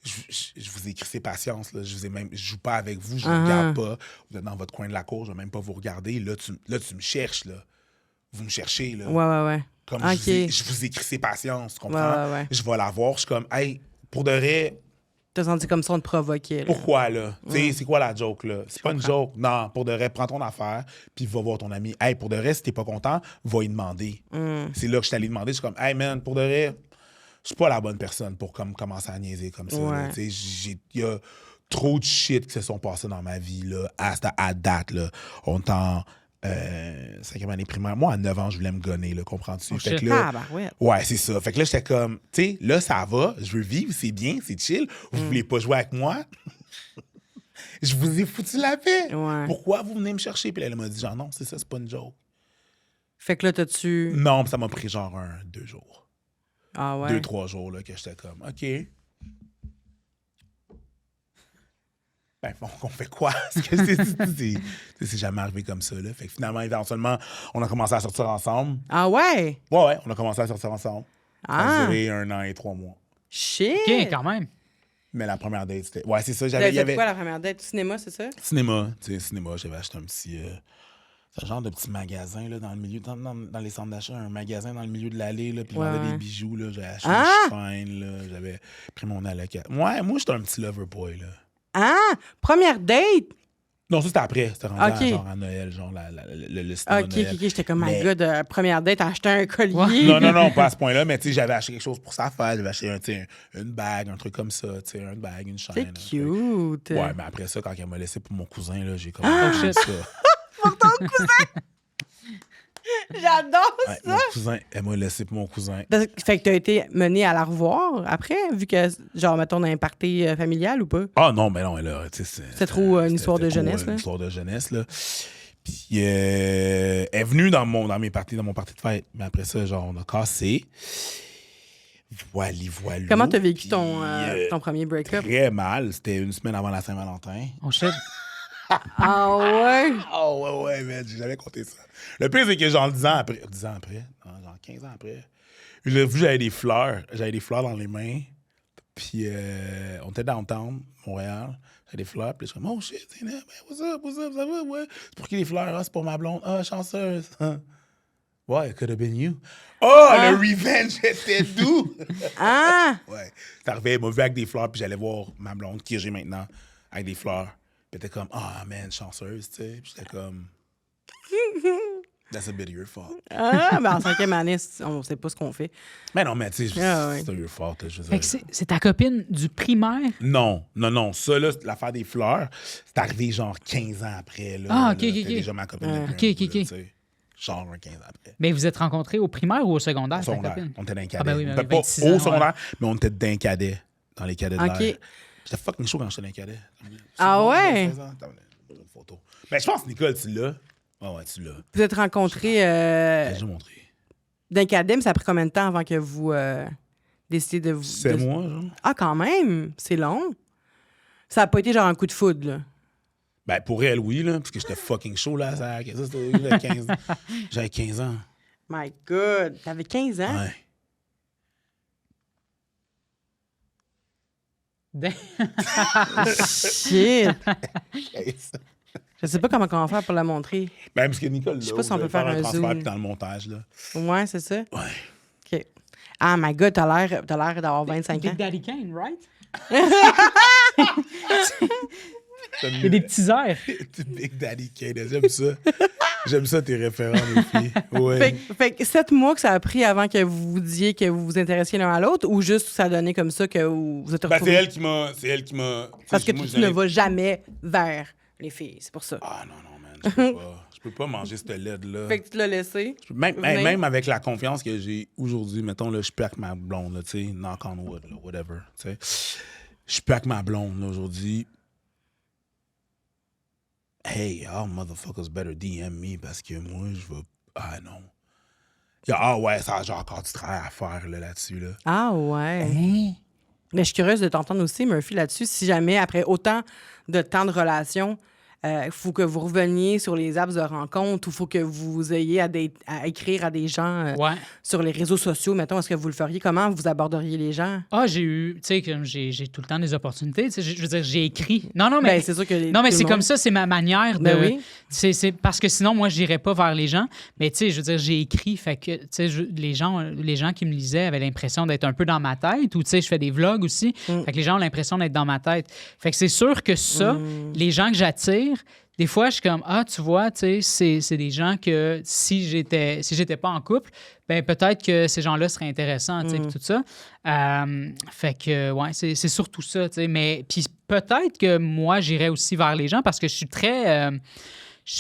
Je vous ai crissé patience, là. Je joue pas avec vous, je ne regarde pas. Vous êtes dans votre coin de la cour, je vais même pas vous regarder. Là, tu me cherches, là. Vous me cherchez, là. Ouais. Comme je vous ai crissé patience, tu comprends? Ouais. Je vais la voir, je suis comme, hey, pour de vrai. T'as senti comme ça, on te provoquait. Là. Pourquoi, là? Tu sais, c'est quoi la joke, là? C'est pas une joke. Non, pour de vrai, prends ton affaire, puis va voir ton ami. Hey, pour de vrai, si t'es pas content, va y demander. C'est là que je suis allé demander. Je suis comme, hey, man, pour de vrai, je suis pas la bonne personne pour commencer à niaiser comme ça. Ouais. Il y a trop de shit qui se sont passés dans ma vie, là, à date, là. On est en 5e année primaire. Moi, à 9 ans, je voulais me gonner, là, comprends-tu? Fait que là, ouais, c'est ça. Fait que là, j'étais comme, tu sais, là, ça va, je veux vivre, c'est bien, c'est chill. Vous voulez pas jouer avec moi? Je vous ai foutu la paix. Ouais. Pourquoi vous venez me chercher? Puis là, elle m'a dit, genre, non, c'est ça, c'est pas une joke. Fait que là, t'as-tu... Non, ça m'a pris genre 2 jours. Ah ouais? 2-3 jours, là, que j'étais comme, OK. Ben, on fait quoi? Parce que c'est jamais arrivé comme ça, là. Fait que finalement, éventuellement, on a commencé à sortir ensemble. Ah ouais? Ouais, on a commencé à sortir ensemble. Ça a duré 1 an et 3 mois. Shit! OK, quand même. Mais la première date, c'était... Ouais, c'est ça. T'avais fait quoi la première date? Cinéma, c'est ça? Cinéma, tu sais, cinéma. J'avais acheté un petit... c'est un genre de petit magasin, là, dans le milieu... Dans les centres d'achat, un magasin dans le milieu de l'allée, là, puis ils vendaient des bijoux, là. J'avais acheté une chaîne, là. J'avais pris mon allocation. Ouais, moi, j'étais un petit lover boy, là. Ah! Première date? Non, ça, c'était après. C'était rendu genre à Noël, genre le cinéma Noël. OK. J'étais comme, my God, première date, acheter un collier. Non, pas à ce point-là, mais tu sais, j'avais acheté quelque chose pour sa fête. J'avais acheté une bague, un truc comme ça, tu sais, une bague, une chaîne. C'est cute. Ouais, mais après ça, quand elle m'a laissé pour mon cousin, là, j'ai commencé ça. Pour ton cousin? J'adore ça! Mon cousin, elle m'a laissé pour mon cousin. Fait que t'as été mené à la revoir après, vu que, genre, mettons, dans un party familial ou pas? Ah non, mais non, là, tu sais, c'est trop une histoire de jeunesse, là. Une histoire de jeunesse, là. Puis elle est venue dans mon party de fête. Mais après ça, genre, on a cassé. Voilà. Comment t'as vécu ton premier break-up? Très mal. C'était une semaine avant la Saint-Valentin. Oh shit. Ah ouais? Ah ouais, mais j'ai jamais compté ça. Le pire, c'est que genre 10 ans après, non, genre 15 ans après, j'ai vu j'avais des fleurs dans les mains, puis on était downtown, Montréal, j'avais des fleurs, puis je suis comme, oh shit, what's up, ça va, ouais. C'est pour qui les fleurs? Ah, c'est pour ma blonde. Ah, chanceuse. Ouais, it could have been you. Oh, le revenge était doux. Ah! Ouais. C'est arrivé, elle m'a vu avec des fleurs, puis j'allais voir ma blonde, qui j'ai maintenant. avec des fleurs. Puis elle était comme, ah, man, chanceuse, tu sais. Puis j'étais comme, that's a bit of your fault. Ah, ben en 5e année, on sait pas ce qu'on fait. Mais non, mais tu sais, ouais. c'est your fault. Fait que c'est ta copine du primaire? Non. Ça, là, l'affaire des fleurs, c'est arrivé genre 15 ans après. Là, ah, OK. C'était déjà ma copine. OK. Genre 15 ans après. Mais vous êtes rencontrés au primaire ou au secondaire? Au secondaire. On était dans les cadets. Ah ben oui, mais pas au secondaire, mais on était dans les cadets. Dans les cadets de l'air. J'étais fucking chaud quand j'étais dans les cadets. Ah ouais? Une photo. Mais je pense, Nicole, tu l'as. Ouais, tu l'as. Vous êtes rencontrés J'ai déjà montré. dans les cadets, mais ça a pris combien de temps avant que vous décidiez de vous... 7 mois, genre. Ah, quand même! C'est long. Ça a pas été genre un coup de foudre, là. Ben, pour elle, oui, là, parce que j'étais fucking chaud, là. J'avais 15 ans. J'avais 15 ans. My God! T'avais 15 ans? Ouais. Shit! Je sais pas comment on va faire pour la montrer. Ben, parce que Nicole, je sais pas si on peut faire un transfert zoom dans le montage, là. Ouais, c'est ça? Ouais. OK. Ah, my God, t'as l'air d'avoir 25 ans. Big Daddy Kane, right? Il y a des petits airs. Big Daddy Kane, j'aime ça. J'aime ça, tes référents, les filles. Ouais. Fait que 7 mois que ça a pris avant que vous vous disiez que vous vous intéressiez l'un à l'autre ou juste ça a donné comme ça que vous êtes retrouvés? C'est elle qui m'a... Parce que tu ne vas jamais vers les filles, c'est pour ça. Ah non, man, je peux pas manger cette LED-là. Fait que tu te l'as laissé. Même avec la confiance que j'ai aujourd'hui, mettons, là, je suis plus avec ma blonde, là, tu sais, knock on wood, là, whatever, tu sais. Je suis plus avec ma blonde, là, aujourd'hui. Hey, y'all motherfuckers better DM me parce que moi, je veux... Ah non. Ah ouais, ça j'ai encore du travail à faire là-dessus, là. Ah ouais. Mais je suis curieuse de t'entendre aussi, Murphy, là-dessus. Si jamais, après autant de temps de relation, il faut que vous reveniez sur les apps de rencontre ou il faut que vous ayez à écrire à des gens sur les réseaux sociaux, mettons, est-ce que vous le feriez? Comment vous aborderiez les gens? Ah, j'ai eu, tu sais, j'ai tout le temps des opportunités. Je veux dire, j'ai écrit. Non, mais c'est sûr que non, mais c'est comme ça, c'est ma manière de. Oui. C'est parce que sinon, moi, je n'irais pas vers les gens. Mais tu sais, je veux dire, j'ai écrit. Fait que, tu sais, les gens qui me lisaient avaient l'impression d'être un peu dans ma tête. Ou tu sais, je fais des vlogs aussi. Fait que les gens ont l'impression d'être dans ma tête. Fait que c'est sûr que ça, les gens que j'attire. Des fois, je suis comme, tu vois, tu sais, c'est des gens que si j'étais pas en couple, ben peut-être que ces gens-là seraient intéressants, tu sais, tout ça. Fait que, ouais, c'est surtout ça, tu sais. Mais puis peut-être que moi, j'irais aussi vers les gens parce que je suis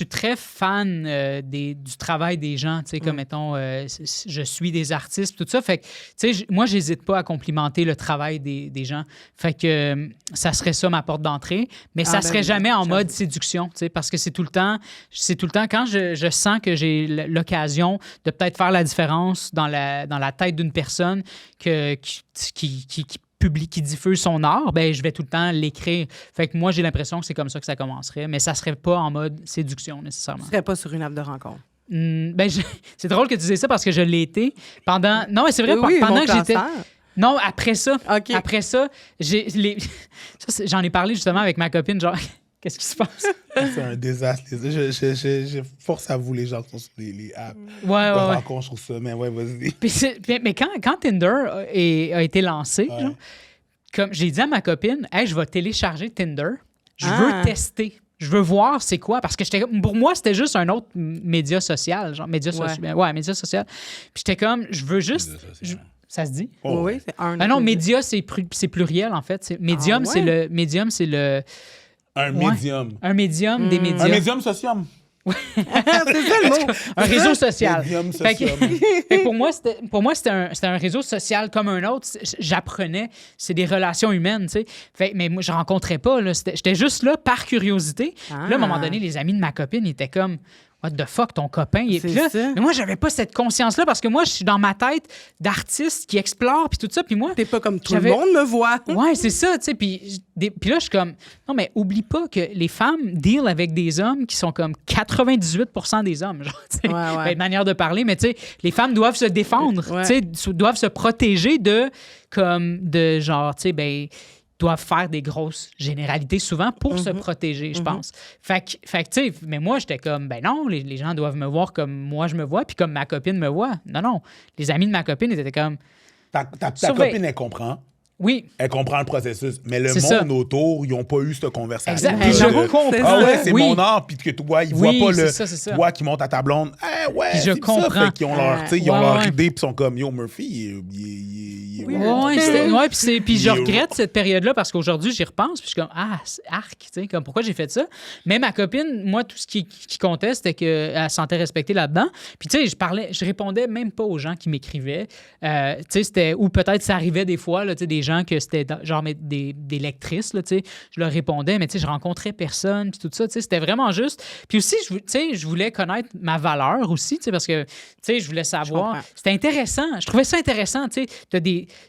très fan du travail des gens, tu sais, comme, mettons, je suis des artistes, tout ça. Fait que, tu sais, moi, j'hésite pas à complimenter le travail des gens. Fait que ça serait ça, ma porte d'entrée. Mais ça serait jamais en mode séduction, tu sais, parce que c'est tout le temps quand je sens que j'ai l'occasion de peut-être faire la différence dans la tête d'une personne qui diffuse son art, ben je vais tout le temps l'écrire. Fait que moi, j'ai l'impression que c'est comme ça que ça commencerait, mais ça serait pas en mode séduction, nécessairement. Ce serait pas sur une app de rencontre. C'est drôle que tu dises ça parce que je l'ai été pendant... Non, mais c'est vrai, pendant que j'étais... Non, après ça. Okay. Après ça, j'en ai parlé justement avec ma copine, genre... Qu'est-ce qui se passe? C'est un désastre. Je force à vous, les gens qui sont sur les apps. Ouais. rencontre, je trouve ça. Mais ouais, vas-y. Mais quand Tinder a été lancé, genre, comme j'ai dit à ma copine, hey, je vais télécharger Tinder. Je veux tester. Je veux voir c'est quoi. Parce que pour moi, c'était juste un autre média social. Genre, média social. Puis j'étais comme, je veux juste... Ça se dit? Oui, c'est un... non, média, c'est pluriel, en fait. Médium, c'est le... Médium, c'est le... Un médium. Un médium des médias. Un médium social. Oui. C'est ça le mot. Un réseau social. Médium social. Fait que pour moi, c'était un réseau social comme un autre. J'apprenais. C'est des relations humaines, tu sais. Mais moi, je rencontrais pas. J'étais juste là par curiosité. Là, à un moment donné, les amis de ma copine étaient comme... What the fuck, ton copain? Mais moi, j'avais pas cette conscience-là parce que moi, je suis dans ma tête d'artiste qui explore puis tout ça. Puis moi, t'es pas comme tout le monde me voit. Ouais, c'est ça, tu sais. Puis là, je suis comme, non, mais oublie pas que les femmes deal avec des hommes qui sont comme 98% des hommes, genre, tu sais. Ben, manière de parler, mais tu sais, les femmes doivent se défendre, tu sais, doivent se protéger genre, tu sais, ben, doivent faire des grosses généralités souvent pour se protéger, je pense. Fait que tu sais, mais moi, j'étais comme, ben non, les gens doivent me voir comme moi je me vois, puis comme ma copine me voit. Non. Les amis de ma copine étaient comme... Ta copine, elle comprend. Oui. Elle comprend le processus. Mais le C'est monde autour, ils n'ont pas eu cette conversation. Exact. Puis je comprends. Ah ouais, c'est mon art. Puis que toi, ils voient pas c'est toi qui monte à ta blonde. Ouais, puis je comprends. Ça. Fait qu'ils ont leur idée, puis ils sont comme, yo, Murphy, puis je regrette cette période-là parce qu'aujourd'hui, j'y repense, puis je suis comme, arc, tu sais, comme pourquoi j'ai fait ça? Mais ma copine, moi, tout ce qui comptait, c'était qu'elle se sentait respectée là-dedans. Puis, tu sais, je répondais même pas aux gens qui m'écrivaient. Tu sais, c'était, ou peut-être ça arrivait des fois, là, tu sais, des gens que c'était genre des lectrices, là, tu sais, je leur répondais, mais tu sais, je rencontrais personne, puis tout ça, tu sais, c'était vraiment juste. Puis aussi, tu sais, je voulais connaître ma valeur aussi, tu sais, parce que, tu sais, je voulais savoir. C'était intéressant. Je trouvais ça intéressant, tu sais.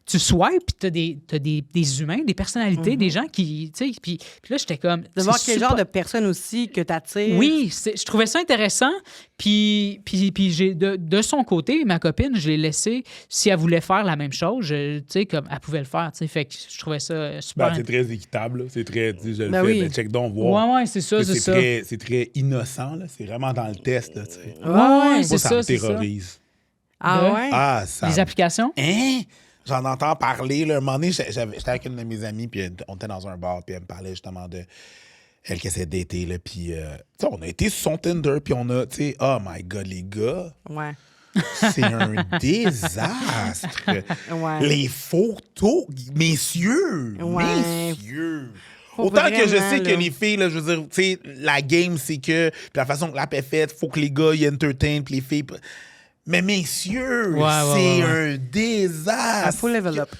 Tu swipes, puis t'as des humains, des personnalités, des gens qui, tu sais, puis là, j'étais comme... De voir quel genre de personnes aussi que t'attires. Oui, je trouvais ça intéressant, puis j'ai, de son côté, ma copine, je l'ai laissée, si elle voulait faire la même chose, tu sais, comme elle pouvait le faire, tu sais, fait que je trouvais ça super... c'est très équitable, là. C'est très, je le fais, mais check donc, voir. Ouais, c'est ça, c'est ça. C'est très innocent, là. C'est vraiment dans le test, là, tu sais. Ouais, c'est ça. Ça me terrorise. Ah ouais? Ah, ça... Les applications? Hein? J'en entends parler, là. Un moment donné, j'étais avec une de mes amies, puis on était dans un bar, puis elle me parlait justement de... Elle qui essaie d'été, là, puis... tu sais, on a été sur son Tinder, puis on a, tu sais... Oh my God, les gars! Ouais. C'est un désastre! Ouais. Les photos, messieurs! Autant que je sais que les filles, là, je veux dire, tu sais, la game, c'est que... Puis la façon que l'app est faite, faut que les gars, ils entertainent, puis les filles... Mais messieurs, c'est un désastre! À full level up.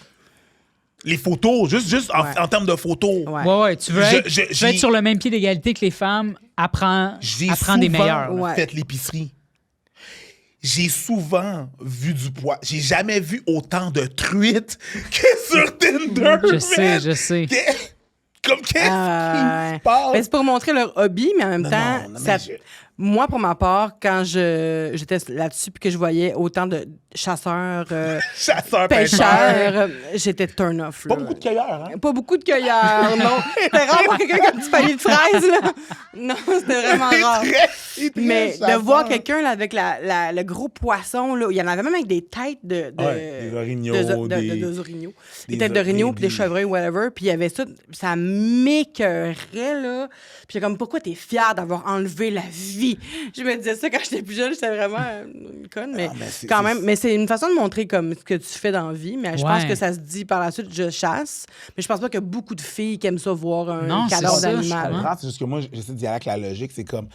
Les photos, juste en termes de photos. Ouais. Tu veux être sur le même pied d'égalité que les femmes, apprends des meilleurs. J'ai fait l'épicerie. J'ai souvent vu du poids. J'ai jamais vu autant de truites que sur Tinder. Je sais. Comme qu'est-ce qui se passe? C'est pour montrer leur hobby, mais en même temps, moi, pour ma part, quand j'étais là-dessus puis que je voyais autant de chasseurs, pêcheurs, j'étais turn-off. Pas beaucoup de cueilleurs, hein? Pas beaucoup de cueilleurs, non. C'était rare voir quelqu'un avec un petit panier de fraises, là. Non, c'était vraiment rare. Mais de voir quelqu'un là, avec le gros poisson, là, il y en avait même avec des têtes des orignaux. Des têtes d'orignaux puis des chevreuils, whatever. Puis il y avait ça m'écœurait, là. Puis comme, pourquoi t'es fière d'avoir enlevé la vie? Je me disais ça quand j'étais plus jeune, j'étais vraiment une conne, mais quand même. Mais c'est une façon de montrer comme ce que tu fais dans la vie. Mais je pense que ça se dit par la suite, je chasse. Mais je pense pas qu'il y a beaucoup de filles qui aiment ça voir un cadavre d'animal. C'est juste que moi, j'essaie d'y aller avec la logique. C'est comme,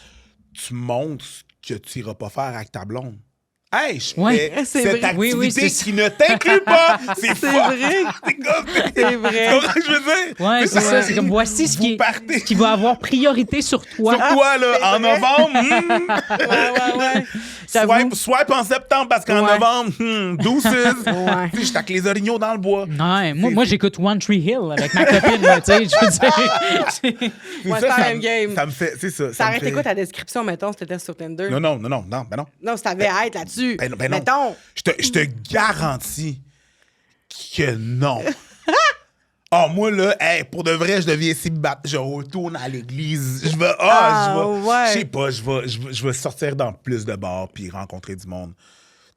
tu montres que tu iras pas faire avec ta blonde. Hey, je fais cette activité qui ne t'inclut pas. C'est vrai. C'est vrai. C'est ce que je veux dire. Ouais, c'est ça. C'est comme, voici ce qui va avoir priorité sur toi. Sur toi, là, en novembre. Ouais. Swipe en septembre parce qu'en novembre, douces. Je tacle les orignaux dans le bois. Ouais, moi j'écoute One Tree Hill avec ma copine, tu sais, je veux dire. C'est pas la même game. Ça me fait, c'est ça. Ça arrêtait quoi ta description, mettons, si t'étais sur Tinder? Non. Non, ça avait à être là-dessus. Ben non. Mettons. Je te garantis que non. Moi, là, pour de vrai, je deviens célibataire. Je retourne à l'église. Je sais pas, je vais sortir dans plus de bars puis rencontrer du monde.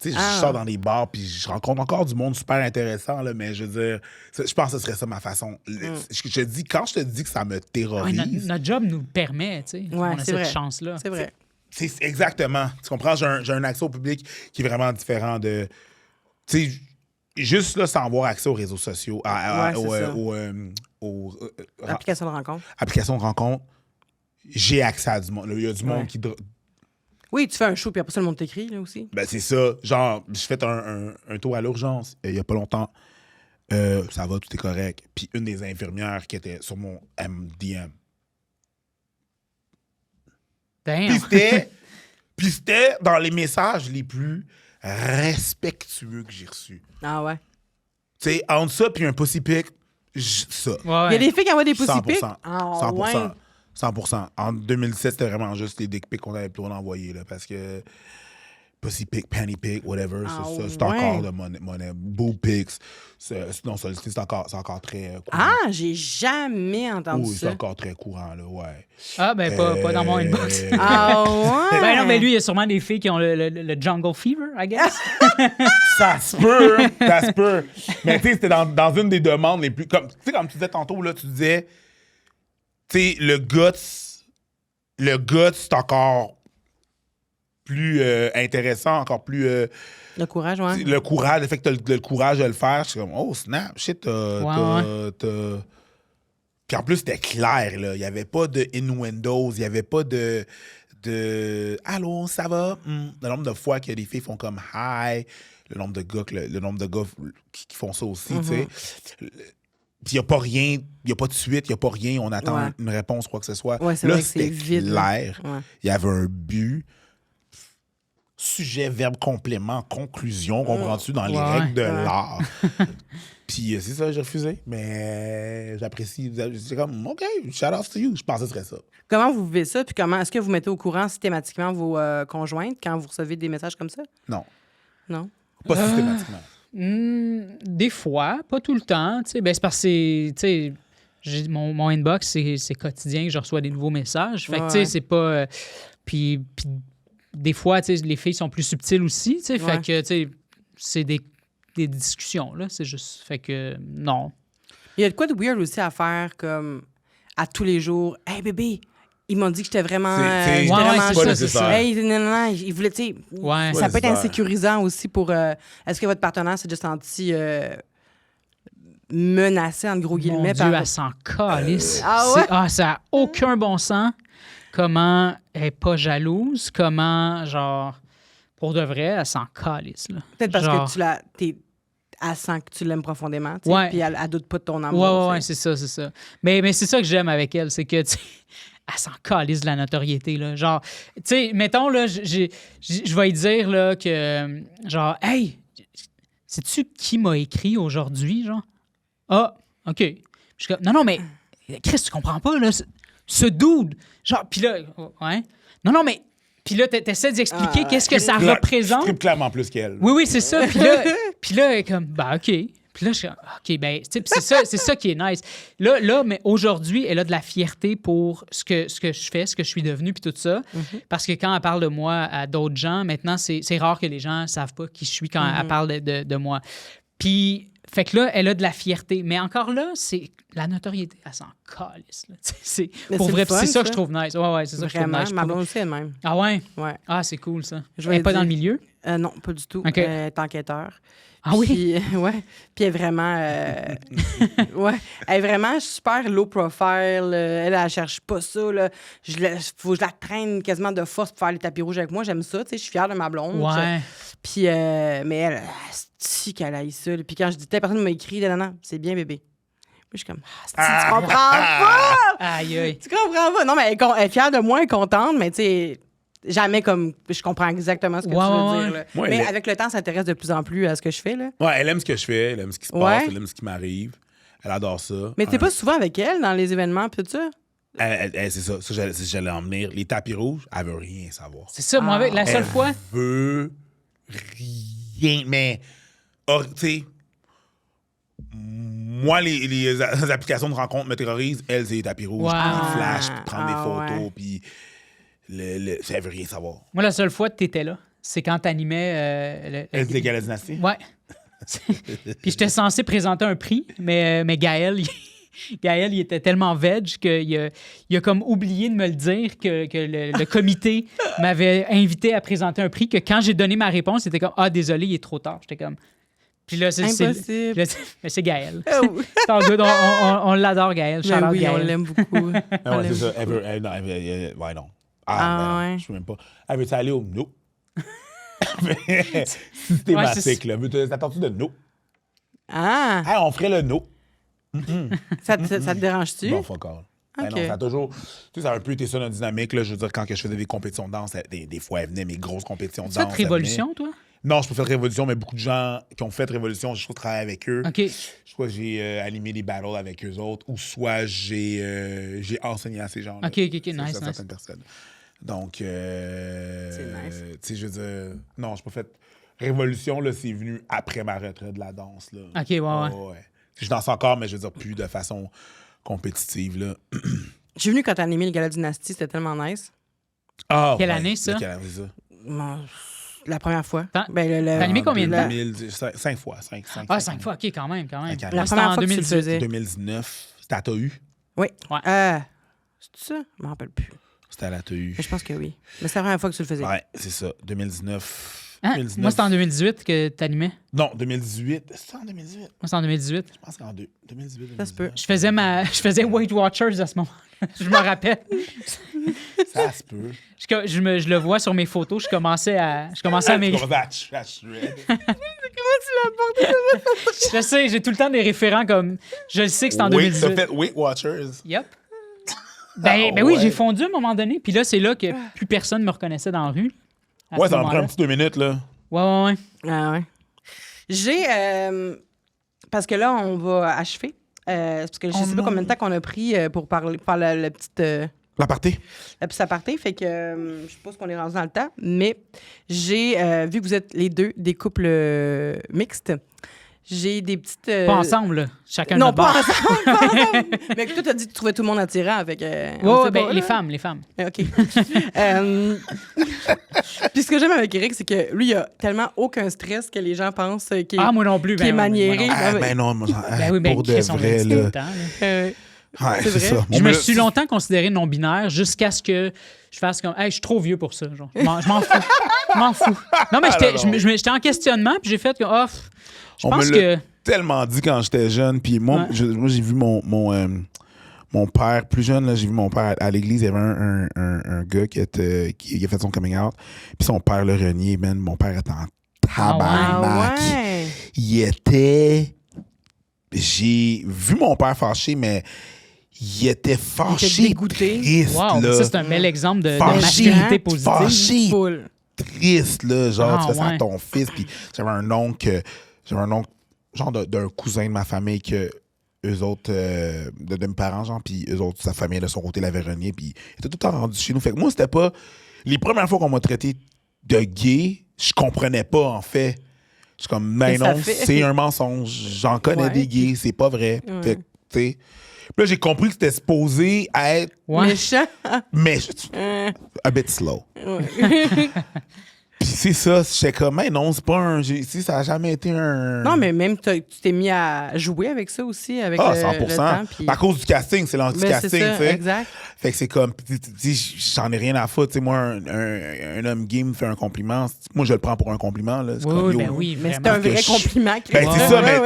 Tu sais, je sors dans des bars puis je rencontre encore du monde super intéressant, là, mais je veux dire, je pense que ce serait ça ma façon. Quand je te dis que ça me terrorise... notre job nous le permet, tu sais. On a cette chance-là. C'est vrai. C'est exactement. Tu comprends? J'ai un accès au public qui est vraiment différent de... Tu sais, juste là, sans avoir accès aux réseaux sociaux, application de rencontre. Application de rencontre, j'ai accès à du monde. Il y a du monde qui... Oui, tu fais un show, puis après ça, le monde t'écrit, là, aussi. Ben, c'est ça. Genre, j'ai fait un tour à l'urgence il y a pas longtemps. Ça va, tout est correct. Puis une des infirmières qui était sur mon MDM. Puis c'était dans les messages les plus respectueux que j'ai reçus. Ah ouais? Tu sais, entre ça puis un pussy pic, ça. Ouais. Il y a des filles qui envoient des pussy pics? 100%. Ouais. 100%. En 2017, c'était vraiment juste les dick pics qu'on avait plus envoyés, là, parce que... pussy pic, panty pic, whatever. C'est encore de monnaie. Boob pics. Non, c'est encore très courant. Ah, j'ai jamais entendu ça. Oui, c'est encore très courant, là, ouais. Ah, ben pas dans mon inbox. Ah, ouais? Ben non, mais lui, il y a sûrement des filles qui ont le jungle fever, I guess. Ça se peut, hein, ça se peut. Mais tu sais, c'était dans une des demandes les plus... Tu sais, comme tu disais tantôt, là, tu disais, tu sais, le guts, c'est encore plus intéressant, encore plus... Le courage, ouais. Le courage, le fait que tu as le courage de le faire, je suis comme, oh, snap, shit, t'as... Puis en plus, c'était clair, là. Il n'y avait pas de innuendos, il n'y avait pas de allô, ça va? Le nombre de fois que les filles font comme hi, le nombre de gars qui font ça aussi, tu sais. Puis il n'y a pas rien, il n'y a pas de suite, il n'y a pas rien, on attend une réponse, quoi que ce soit. Ouais, là, vrai c'était vide, clair. Ouais. Il y avait un but. Sujet, verbe, complément, conclusion, comprends-tu, dans les règles de l'art. Puis c'est ça, j'ai refusé. Mais j'apprécie. C'est comme, OK, shout out to you. Je pensais que ce serait ça. Comment vous vivez ça? Puis est-ce que vous mettez au courant systématiquement vos conjointes quand vous recevez des messages comme ça? Non. Non? Pas systématiquement. Des fois, pas tout le temps. Ben, c'est parce que, mon inbox, c'est quotidien que je reçois des nouveaux messages. Fait que, tu sais, c'est pas... Puis des fois, les filles sont plus subtiles aussi, fait que, c'est des discussions, là, c'est juste, fait que, non. Il y a de quoi de weird aussi à faire, comme, à tous les jours, « Hey, bébé, ils m'ont dit que j'étais vraiment... c'est pas nécessaire. Hey, non, ils voulaient, tu sais... Ça peut être insécurisant aussi pour... Est-ce que votre partenaire s'est déjà senti... menacé, entre gros guillemets? Mon Dieu, elle s'en calisse. Ah ouais? Ça n'a aucun bon sens. Comment elle n'est pas jalouse, comment, genre, pour de vrai, elle s'en calisse, là. Peut-être parce que elle sent que tu l'aimes profondément, tu sais, puis elle doute pas de ton amour. Ouais, c'est ça. Mais c'est ça que j'aime avec elle, c'est que, tu sais, elle s'en calisse de la notoriété, là. Genre, tu sais, mettons, là, je vais lui dire, là, que, genre, « Hey, sais-tu qui m'a écrit aujourd'hui, genre? » « Ah, OK. » Je suis comme, non, mais, Chris, tu comprends pas, là, ce dude, genre, puis là, ouais. Non, mais, puis là, t'essaies d'expliquer qu'est-ce que ça représente. Je clairement plus qu'elle. Oui, c'est ça. Puis là, elle est comme, bah, OK. Puis là, je suis comme, OK, ben, c'est ça qui est nice. Là, mais aujourd'hui, elle a de la fierté pour ce que je fais, ce que je suis devenu, puis tout ça. Parce que quand elle parle de moi à d'autres gens, maintenant, c'est rare que les gens ne savent pas qui je suis quand elle parle de moi. Puis, fait que là, elle a de la fierté. Mais encore là, c'est la notoriété, elle s'en calisse. Pour vrai, c'est ça que je trouve nice. Ouais, c'est ça que je trouve nice. Ma blonde aussi elle-même. Ah ouais? Ouais. Ah, c'est cool, ça. Elle n'est pas dans le milieu? Non, pas du tout. Okay. Elle est enquêteur. Ah oui? Ouais. Puis elle est vraiment... ouais. Elle est vraiment super low profile. Elle cherche pas ça. Là. Faut que je la traîne quasiment de force pour faire les tapis rouges avec moi. J'aime ça. Je suis fière de ma blonde. Ouais. Puis, mais elle, c'est qu'elle aille ça. Puis quand je dis, telle personne m'a écrit, non, c'est bien, bébé. Puis je suis comme, tu comprends pas! Aïe. Tu comprends pas? Non, mais elle est fière de moi, elle est contente, mais tu sais, jamais comme. Je comprends exactement ce que tu veux dire. Là. Moi, mais avec le temps, elle s'intéresse de plus en plus à ce que je fais. Là. Ouais, elle aime ce que je fais, elle aime ce qui se passe, elle aime ce qui m'arrive. Elle adore ça. Mais t'es pas souvent avec elle dans les événements, pis tout ça? C'est ça. J'allais en venir. Les tapis rouges, elle veut rien savoir. C'est ça, moi, avec la seule fois. Elle veut rien. Mais, tu sais, moi, les applications de rencontres me terrorisent. Elle, c'est les tapis rouges, puis les flashs, puis prendre des photos, puis elle veut rien savoir. Moi, la seule fois que t'étais là, c'est quand t'animais... Les Galas Dynastie? Ouais. Puis j'étais censé présenter un prix, mais Gaël, il était tellement veg qu'il a comme oublié de me le dire que le comité m'avait invité à présenter un prix, que quand j'ai donné ma réponse, c'était comme « Ah, désolé, il est trop tard. » J'étais comme... Puis là, impossible. Mais c'est Gaël. On l'adore, Gaël. Ben oui, Gaël. On l'aime beaucoup. Non, c'est ça. Ouais, non. Ouais. Je peux même pas. Elle veut-tu aller au no? Systématique, là. T'attends-tu de no? Ah! Hey, on ferait le no. Ça te dérange-tu? Bon, fuck all. Okay. Non, ça a toujours... Tu sais, ça a un peu été ça, notre dynamique. Là, je veux dire, quand je faisais des compétitions de danse, des fois, elles venaient, mes grosses compétitions de danse. Tu fais Révolution, toi? Non, je peux faire Révolution, mais beaucoup de gens qui ont fait Révolution, je trouve travailler avec eux. OK. Soit j'ai animé des battles avec eux autres, ou soit j'ai enseigné à ces gens-là. OK, nice. Certaines personnes. Donc, c'est nice. Tu sais, je veux dire, non, j'ai pas fait... Révolution, là, c'est venu après ma retraite de la danse, là. OK, ouais. Je danse encore, mais je veux dire, plus de façon compétitive, là. Je suis venue quand t'as animé le Gala Dynastie, c'était tellement nice. Ah, Quelle année, ça? Quelle année, ça? La première fois. T'as T'as animé combien de temps? 5 fois. 5 fois, OK, quand même. La première fois en que tu le faisais. 2019, c'était à TAU. Oui. Ouais. C'est ça? Je m'en rappelle plus. C'était à la TAU. Mais je pense que oui. Mais c'est la première fois que tu le faisais. Ouais, c'est ça. 2019. Hein? Moi, c'était en 2018 que t'animais. Non, 2018. C'est en 2018? Moi, c'est en 2018. Je pense que c'est en 2018. Ça se peut. Je faisais Weight Watchers à ce moment. Je me rappelle. Ça se peut. Je le vois sur mes photos. Je commençais à Tu commences à shred. Je sais, j'ai tout le temps des référents comme... Je le sais que c'est en 2018. T'as fait Weight Watchers. Yep. Ben oui, ouais. j'ai fondu à un moment donné. Puis là, c'est là que plus personne me reconnaissait dans la rue. Ouais, ça en prend un petit 2 minutes, là. Ouais. Ah ouais. J'ai... parce que là, on va achever. Parce que je sais pas combien de temps qu'on a pris pour faire la petite... L'aparté. La petite aparté, fait que je suppose qu'on est rendu dans le temps. Mais j'ai, vu que vous êtes les deux des couples mixtes, j'ai des petites... Pas ensemble, là. Chacun non, notre bord. pas ensemble. Mais que toi, t'as dit que tu trouvais tout le monde attirant. Fait que, on sait pas, les là. femmes. OK. Puis ce que j'aime avec Eric, c'est que lui, il a tellement aucun stress que les gens pensent qu'il est, moi non plus. qu'il est maniéré. Non, pour de Chris, on l'a vrai, dit tout le là. temps, là. Ouais, C'est c'est vrai? ça. Je me suis longtemps considéré non-binaire jusqu'à ce que je fasse comme, hey, je suis trop vieux pour ça. Genre. Je m'en fous. Non, mais j'étais en questionnement, puis j'ai fait que, je pense que... tellement dit quand j'étais jeune. Puis moi, moi j'ai vu mon père, plus jeune, là, j'ai vu mon père à l'église. Il y avait un gars qui a fait son coming out. Puis son père le renié, man. Mon père était en tabarnak. ouais. Il était... J'ai vu mon père fâché, mais il était fâché. Il était dégoûté. Triste, Wow, là. ça, c'est un bel exemple de Fâché, masculinité positive. fâché. Full. Triste, là, genre, tu fais ça ouais. à ton fils. Puis j'avais un oncle, genre d'un cousin de ma famille que eux autres, de mes parents, genre, puis eux autres, sa famille de son côté l'avait renié, puis ils étaient tout le temps rendus chez nous. Fait que moi, c'était pas... Les premières fois qu'on m'a traité de gay, je comprenais pas, en fait. Je suis comme, mais non, c'est un mensonge. J'en connais des gays, c'est pas vrai. Fait que, tu sais... Puis là, j'ai compris que c'était supposé être... Méchant. Mais a bit slow. Puis c'est ça, j'étais comme, mais non, c'est pas un... ça a jamais été un... Non, mais même tu t'es mis à jouer avec ça aussi, avec 100%. le temps. Puis... À cause du casting, c'est l'anti-casting, tu sais. Exact. Fait que c'est comme, j'en ai rien à foutre. Tu sais, moi, un homme gay me fait un compliment. Moi, je le prends pour un compliment. Là. Oui, mais c'est un vrai compliment. Ben, c'est ça, mais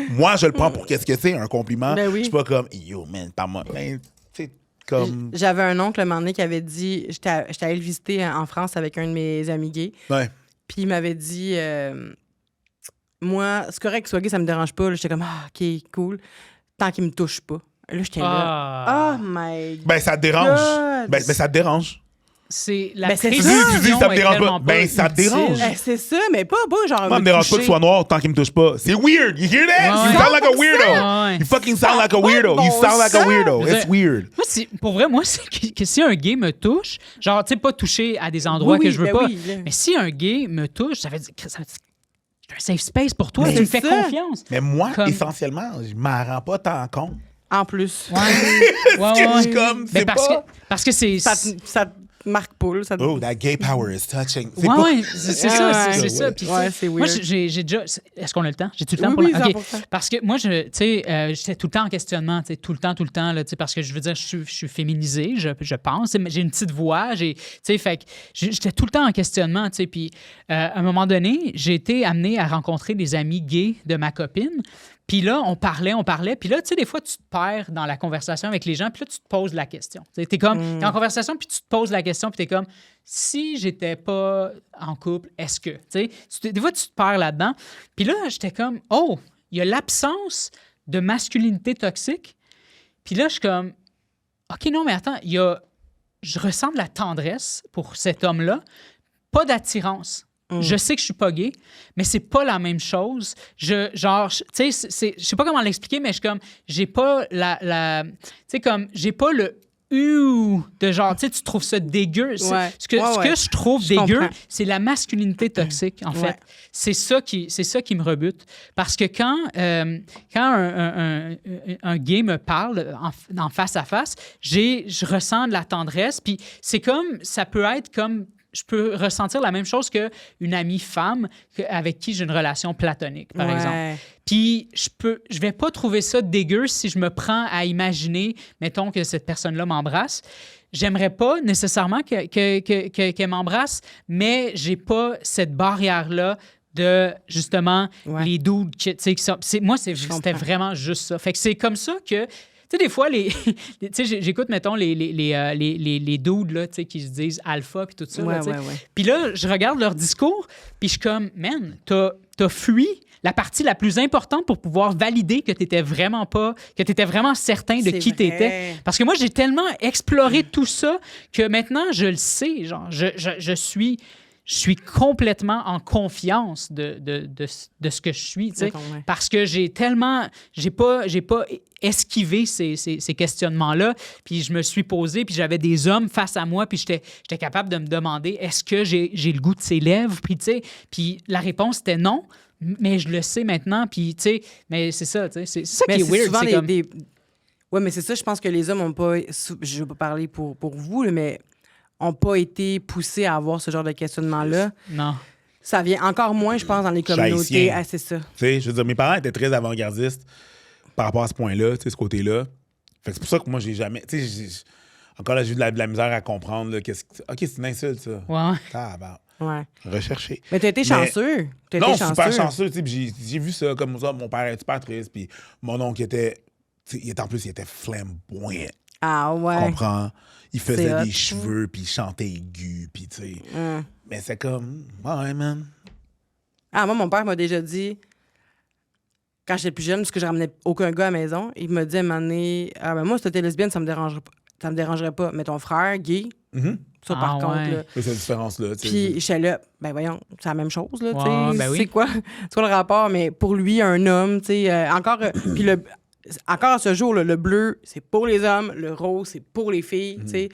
moi, je le prends pour qu'est-ce que c'est, un compliment. Ben oui. Je suis pas comme, yo, man, t'as moi. Ben, tu sais, comme... J'avais un oncle, un moment donné, qui avait dit... J'étais allée le visiter en France avec un de mes amis gays. Ouais. Puis il m'avait dit... moi, c'est correct que soit gay, ça me dérange pas. J'étais comme, OK, cool. Tant qu'il me touche pas. Là, j'étais là. Oh my God. Ben, ça te dérange. Ben, ça te dérange. C'est la c'est Tu dis ça me dérange pas. Ben, ça te dérange. C'est ça, mais pas genre. Moi, ça me dérange pas que tu sois noir tant qu'il me touche pas. C'est weird. You hear that? You sound like a weirdo. You fucking sound like a weirdo. You sound like a weirdo. It's weird. Moi, pour vrai, c'est que si un gay me touche, genre, tu sais, pas toucher à des endroits que je veux pas, mais si un gay me touche, ça veut dire que c'est un safe space pour toi. Tu me fais confiance. Mais moi, essentiellement, je m'en rends pas tant compte. En plus. Ouais. Comme, mais parce que c'est... Ça marque pas, là. Oh, that gay power is touching. C'est ça. Puis, c'est weird. Moi, j'ai déjà... Est-ce qu'on a le temps? J'ai tout le temps pour... Oui, OK. 100%. Parce que moi, j'étais tout le temps en questionnement, tout le temps, là, parce que je veux dire, je suis féminisée, je pense. J'ai une petite voix, fait que j'étais tout le temps en questionnement, puis à un moment donné, j'ai été amenée à rencontrer des amis gays de ma copine. Puis là, on parlait. Puis là, tu sais, des fois, tu te perds dans la conversation avec les gens, puis là, tu te poses la question. T'es comme, t'es en conversation, puis tu te poses la question, puis t'es comme, si j'étais pas en couple, est-ce que? Des fois, tu te perds là-dedans. Puis là, j'étais comme, il y a l'absence de masculinité toxique. Puis là, je suis comme, OK, non, mais attends, je ressens de la tendresse pour cet homme-là, pas d'attirance. Je sais que je suis pas gay, mais c'est pas la même chose. Je sais pas comment l'expliquer, mais je suis comme, j'ai pas j'ai pas de genre, tu sais, tu trouves ça dégueu. Ce que je trouve dégueu, c'est la masculinité toxique, en fait. C'est ça qui me rebute. Parce que quand un gay me parle en face à face, je ressens de la tendresse. Puis c'est comme, ça peut être comme, je peux ressentir la même chose qu'une amie femme avec qui j'ai une relation platonique, par exemple. Puis je vais pas trouver ça dégueu si je me prends à imaginer, mettons, que cette personne-là m'embrasse. J'aimerais pas nécessairement qu'elle m'embrasse, mais j'ai pas cette barrière-là de, justement, les dudes qui sont... Moi, c'était vraiment juste ça. Fait que c'est comme ça que... Tu sais, des fois, j'écoute, mettons, les dudes là, qui se disent alpha puis tout ça. Puis là, je regarde leur discours, puis je suis comme, man, t'as fui la partie la plus importante pour pouvoir valider que t'étais vraiment certain de qui t'étais. Parce que moi, j'ai tellement exploré tout ça que maintenant, je le sais. Genre, je suis complètement en confiance de ce que je suis, tu sais, parce que j'ai pas esquivé ces questionnements-là, puis je me suis posé, puis j'avais des hommes face à moi, puis j'étais capable de me demander, est-ce que j'ai le goût de ses lèvres, puis tu sais, puis la réponse était non, mais je le sais maintenant, puis tu sais, mais c'est ça, tu sais, c'est ça qui est weird. Souvent Oui, mais c'est ça, je pense que les hommes n'ont pas, je vais pas parler pour vous, là, mais n'ont pas été poussés à avoir ce genre de questionnement-là. Non. Ça vient encore moins, je pense, dans les communautés. Ah, c'est ça. Tu sais, je veux dire, mes parents étaient très avant-gardistes par rapport à ce point-là, tu sais, ce côté-là. Fait que c'est pour ça que moi, j'ai jamais... Tu sais, encore là, j'ai eu de la misère à comprendre, là, OK, c'est une insulte, ça. Ouais. Ah, ben, recherché. Mais t'as été chanceux. Super chanceux, tu sais, j'ai vu ça comme ça. Mon père était super triste, puis mon oncle était... il était flamboyant. Ah ouais. Tu comprends? Il faisait des cheveux, puis il chantait aigu, puis tu sais. Mais c'est comme, ouais, man. Ah, moi, mon père m'a déjà dit, quand j'étais plus jeune, parce que je ramenais aucun gars à la maison, il m'a dit à un moment donné, ah, ben moi, si t'étais lesbienne, ça me dérangerait pas. Mais ton frère, gay, ça, par contre, là. C'est cette différence-là, tu sais. Puis j'étais là, ben voyons, c'est la même chose, là, tu sais. Ben oui. C'est quoi le rapport? Mais pour lui, un homme, tu sais, encore. Puis encore à ce jour, là, le bleu, c'est pour les hommes, le rose, c'est pour les filles, tu sais.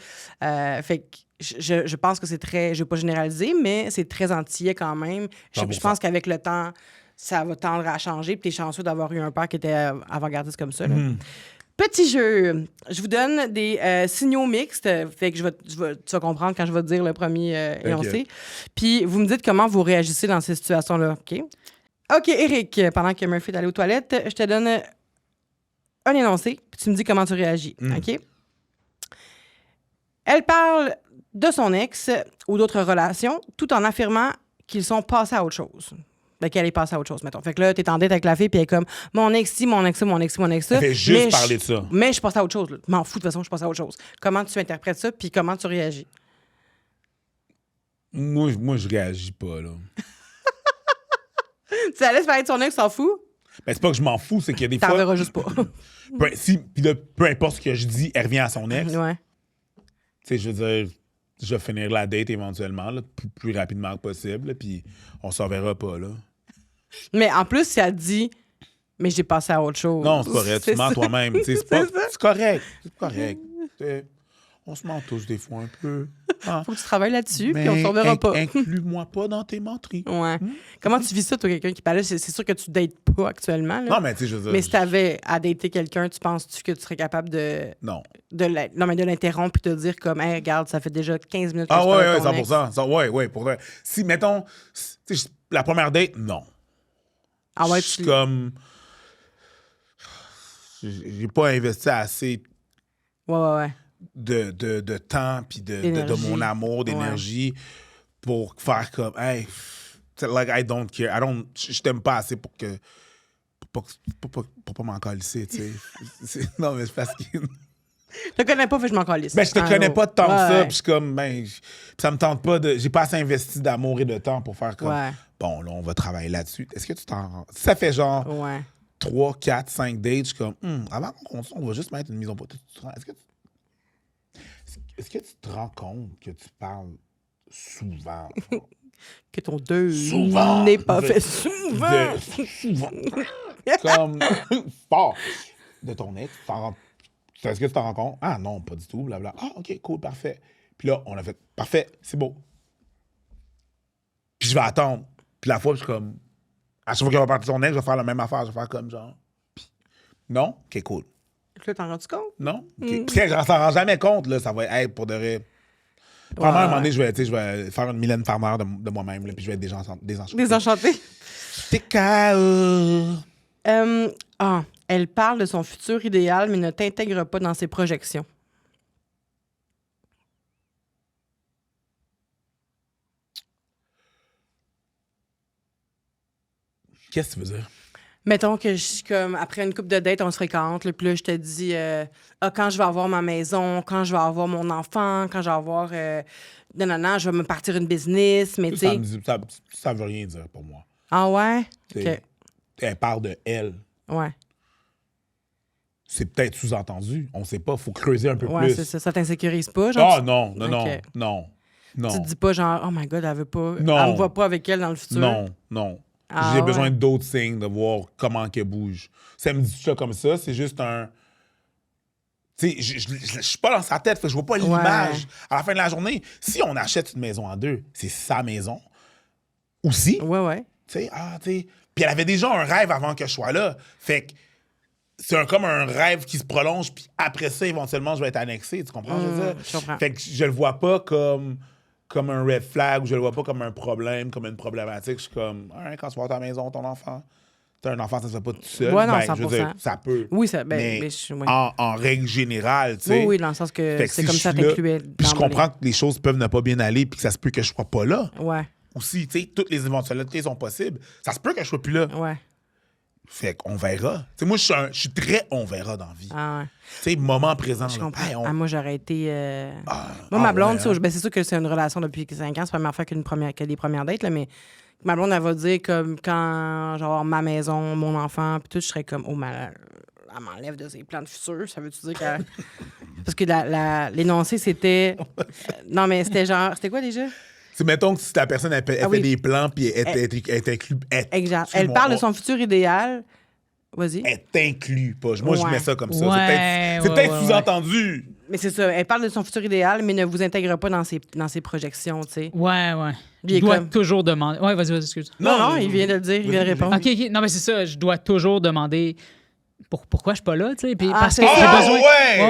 Fait que je pense que c'est très, je ne vais pas généraliser, mais c'est très antillais quand même. Je pense qu'avec le temps, ça va tendre à changer. Puis t'es chanceux d'avoir eu un père qui était avant-gardiste comme ça. Là. Petit jeu. Je vous donne des signaux mixtes. Fait que tu vas comprendre quand je vais te dire le premier énoncé. Puis vous me dites comment vous réagissez dans ces situations-là. OK, Eric, pendant que Murphy est allé aux toilettes, je te donne un énoncé, puis tu me dis comment tu réagis. OK? Elle parle de son ex ou d'autres relations tout en affirmant qu'ils sont passés à autre chose. Qu'elle est passée à autre chose, mettons. Fait que là, t'es en dette avec la fille, puis elle est comme mon ex-ci, mon ex-ci, mon ex-ci, mon ex-ci. Elle fait juste parler de ça. Mais je passe à autre chose. Je m'en fous, de toute façon, je passe à autre chose. Comment tu interprètes ça, puis comment tu réagis? Moi, je réagis pas, là. Tu la laisses parler de son ex, t'en fous? Ben, c'est pas que je m'en fous, c'est qu'il y a des fois... T'en verras juste pas. Peu importe ce que je dis, elle revient à son ex. Ouais. Tu sais, je veux dire, je vais finir la date éventuellement, là, plus rapidement que possible, puis on s'en verra pas, là. Mais en plus, si elle dit « mais j'ai passé à autre chose ». Non, c'est correct, tu mens toi-même. C'est correct, c'est correct. On se ment tous des fois un peu. Faut que tu travailles là-dessus, puis on s'en verra pas. Inclus-moi pas dans tes menteries. Ouais. Comment tu vis ça, toi, quelqu'un qui parle? C'est sûr que tu dates pas actuellement. Là. Non, mais tu sais, je veux dire... Mais si t'avais à dater quelqu'un, tu penses-tu que tu serais capable de... Non. Mais de l'interrompre et de dire comme, hey, regarde, ça fait déjà 15 minutes que je parle de ton 100%. Oui, pour vrai. Si, mettons, la première date, non. Ah ouais, je suis comme... J'ai pas investi assez... Ouais. De temps, puis de mon amour, d'énergie, pour faire comme, hey, like, I don't care. Je t'aime pas assez pour pas m'en calisser, tu sais. Non, mais c'est parce que... Je te connais pas, fait que je m'en calisse. Ben, je te connais pas tant que ça, puis je suis comme, ben, ça me tente pas de... J'ai pas assez investi d'amour et de temps pour faire comme, bon, là, on va travailler là-dessus. Est-ce que tu t'en rends? Si ça fait genre 3, 4, 5 dates, je suis comme, avant qu'on continue, on va juste mettre une mise en pause. Est-ce que tu te rends compte que tu parles souvent? Que ton deuil souvent n'est pas fait souvent. Souvent. Comme fort de ton ex. Est-ce que tu t'en rends compte? Ah non, pas du tout, blablabla. Ah, OK, cool, parfait. Puis là, on a fait, parfait, c'est beau. Puis je vais attendre. Puis la fois, je suis comme, à chaque fois qu'elle va partir son ex, je vais faire la même affaire. Je vais faire comme genre, puis, non? OK, cool. Tu t'en rends-tu compte? Non? OK. Puis elle s'en rend jamais compte, là. Ça va être, pour de vrai. Probablement, à un moment donné, je vais faire une Mylène Farmer de moi-même, là, puis je vais être désenchanté. Désenchanté. T'es KE. Elle parle de son futur idéal, mais ne t'intègre pas dans ses projections. Qu'est-ce que tu veux dire? Mettons que je suis comme, après une couple de dates, on se fréquente, là, puis là, je te dis, quand je vais avoir ma maison, quand je vais avoir mon enfant, quand je vais avoir, je vais me partir une business, mais tu sais... Ça veut rien dire pour moi. Ah ouais? OK. Elle parle de elle. Ouais. C'est peut-être sous-entendu. On sait pas. Faut creuser un peu plus. Ouais, c'est ça. Ça t'insécurise pas, genre? Ah non. Tu te dis pas genre, oh my God, elle veut pas... Non. Elle me voit pas avec elle dans le futur? Non. Ah, J'ai besoin d'autres signes, de voir comment qu'elle bouge. Si elle me dit ça comme ça, c'est juste un... Tu sais, je suis pas dans sa tête, je vois pas l'image. À la fin de la journée, si on achète une maison en deux, c'est sa maison. Aussi. Ouais. Tu sais, Puis elle avait déjà un rêve avant que je sois là. Fait que c'est comme un rêve qui se prolonge, puis après ça, éventuellement, je vais être annexé. Tu comprends, je veux dire? Je comprends. Fait que je le vois pas comme un red flag, ou je le vois pas comme un problème, comme une problématique. Je suis comme, quand tu vas à ta maison, ton enfant, t'as un enfant, ça se fait pas tout seul. Ouais, non, 100%. Je veux dire, ça peut. Oui, ça... mais ouais. en règle générale, tu sais. Oui, dans le sens que c'est que comme si ça je suis là, t'incluais. puis je comprends que les choses peuvent ne pas bien aller, puis que ça se peut que je sois pas là. Ouais. Aussi, tu sais, toutes les éventualités sont possibles. Ça se peut que je sois plus là. Ouais. Fait qu'on verra. Tu sais, moi, je suis très on verra dans la vie. Ah ouais. Tu sais, moment présent. Je comprends. Hey, moi, j'aurais été... moi, ma blonde, ouais, c'est sûr que c'est une relation depuis 5 ans. C'est pas la première fois que des premières dates, là, mais ma blonde, elle va dire comme quand je vais avoir ma maison, mon enfant, puis tout, je serais comme, oh, elle m'enlève de ses plans de futur. Ça veut-tu dire qu'elle... Parce que l'énoncé, c'était... Non, mais c'était genre... C'était quoi déjà? C'est mettons que si la personne, elle fait des plans, puis elle est inclue. Exact. Elle parle de son futur idéal. Vas-y. Elle t'inclut pas. Moi, je mets ça comme ça. Ouais, c'est peut-être sous-entendu. Mais c'est ça. Elle parle de son futur idéal, mais ne vous intègre pas dans ses projections, tu sais. Ouais. Je dois toujours demander... Ouais, vas-y, excuse. Non, il vient de le dire. Il vient de répondre. OK. Non, mais c'est ça. Je dois toujours demander... Pourquoi je suis pas là, tu sais? Parce que j'ai besoin.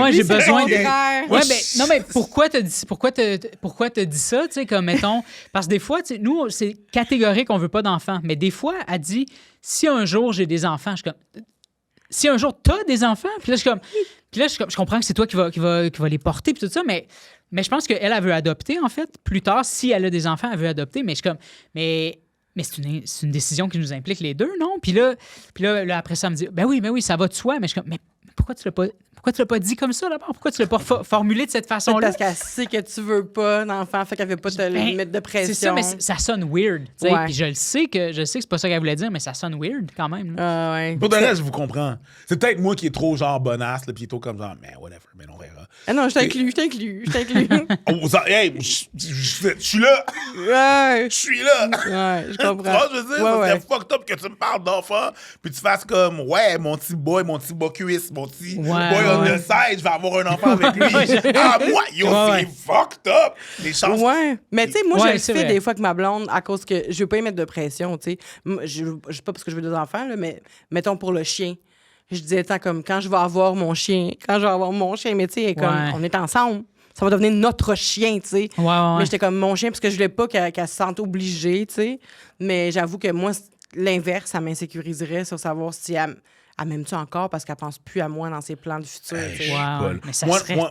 Ouais, j'ai besoin de. Ouais, mais non, mais pourquoi t'as dit ça, tu sais, comme mettons. Parce que des fois, tu sais, nous, c'est catégorique, on veut pas d'enfants. Mais des fois, elle dit, si un jour j'ai des enfants, je suis comme. Si un jour t'as des enfants, puis là, je comprends que c'est toi qui va les porter, puis tout ça, mais je pense qu'elle, elle veut adopter, en fait. Plus tard, si elle a des enfants, elle veut adopter, mais je suis comme. Mais c'est une décision qui nous implique les deux, non? Puis là, après ça, elle me dit, ben oui, ça va de soi. Mais je suis comme, mais pourquoi tu l'as pas dit comme ça, d'abord? Pourquoi tu l'as pas formulé de cette façon-là? Parce qu'elle sait que tu veux pas d'enfant, fait qu'elle veut pas te mettre de pression. C'est ça, mais ça sonne weird. Puis je sais que c'est pas ça qu'elle voulait dire, mais ça sonne weird quand même. Ouais. Pour de reste, je vous comprends. C'est peut-être moi qui est trop genre bonasse, puis trop comme genre, mais whatever, mais on verra. Ah non, je t'inclus. Hey, je suis là. Ouais. Je suis là. Ouais, je comprends. Je veux dire, ça serait fucked up que tu me parles d'enfant, puis tu fasses comme, ouais, mon petit boy cuisse, mon petit boy on the side, je vais avoir un enfant avec lui. Moi, c'est fucked up. Les chances. Ouais. Mais tu sais, moi, je le fais vrai. des fois avec ma blonde à cause que je veux pas y mettre de pression, tu sais. Je pas parce que je veux des enfants, là, mais mettons pour le chien. Je disais tant comme quand je vais avoir mon chien, mais tu sais, comme on est ensemble. Ça va devenir notre chien, tu sais. Ouais. Mais j'étais comme mon chien parce que je voulais pas qu'elle se sente obligée, tu sais. Mais j'avoue que moi, l'inverse, ça m'insécuriserait sur savoir si elle m'aime-tu encore parce qu'elle pense plus à moi dans ses plans de futur.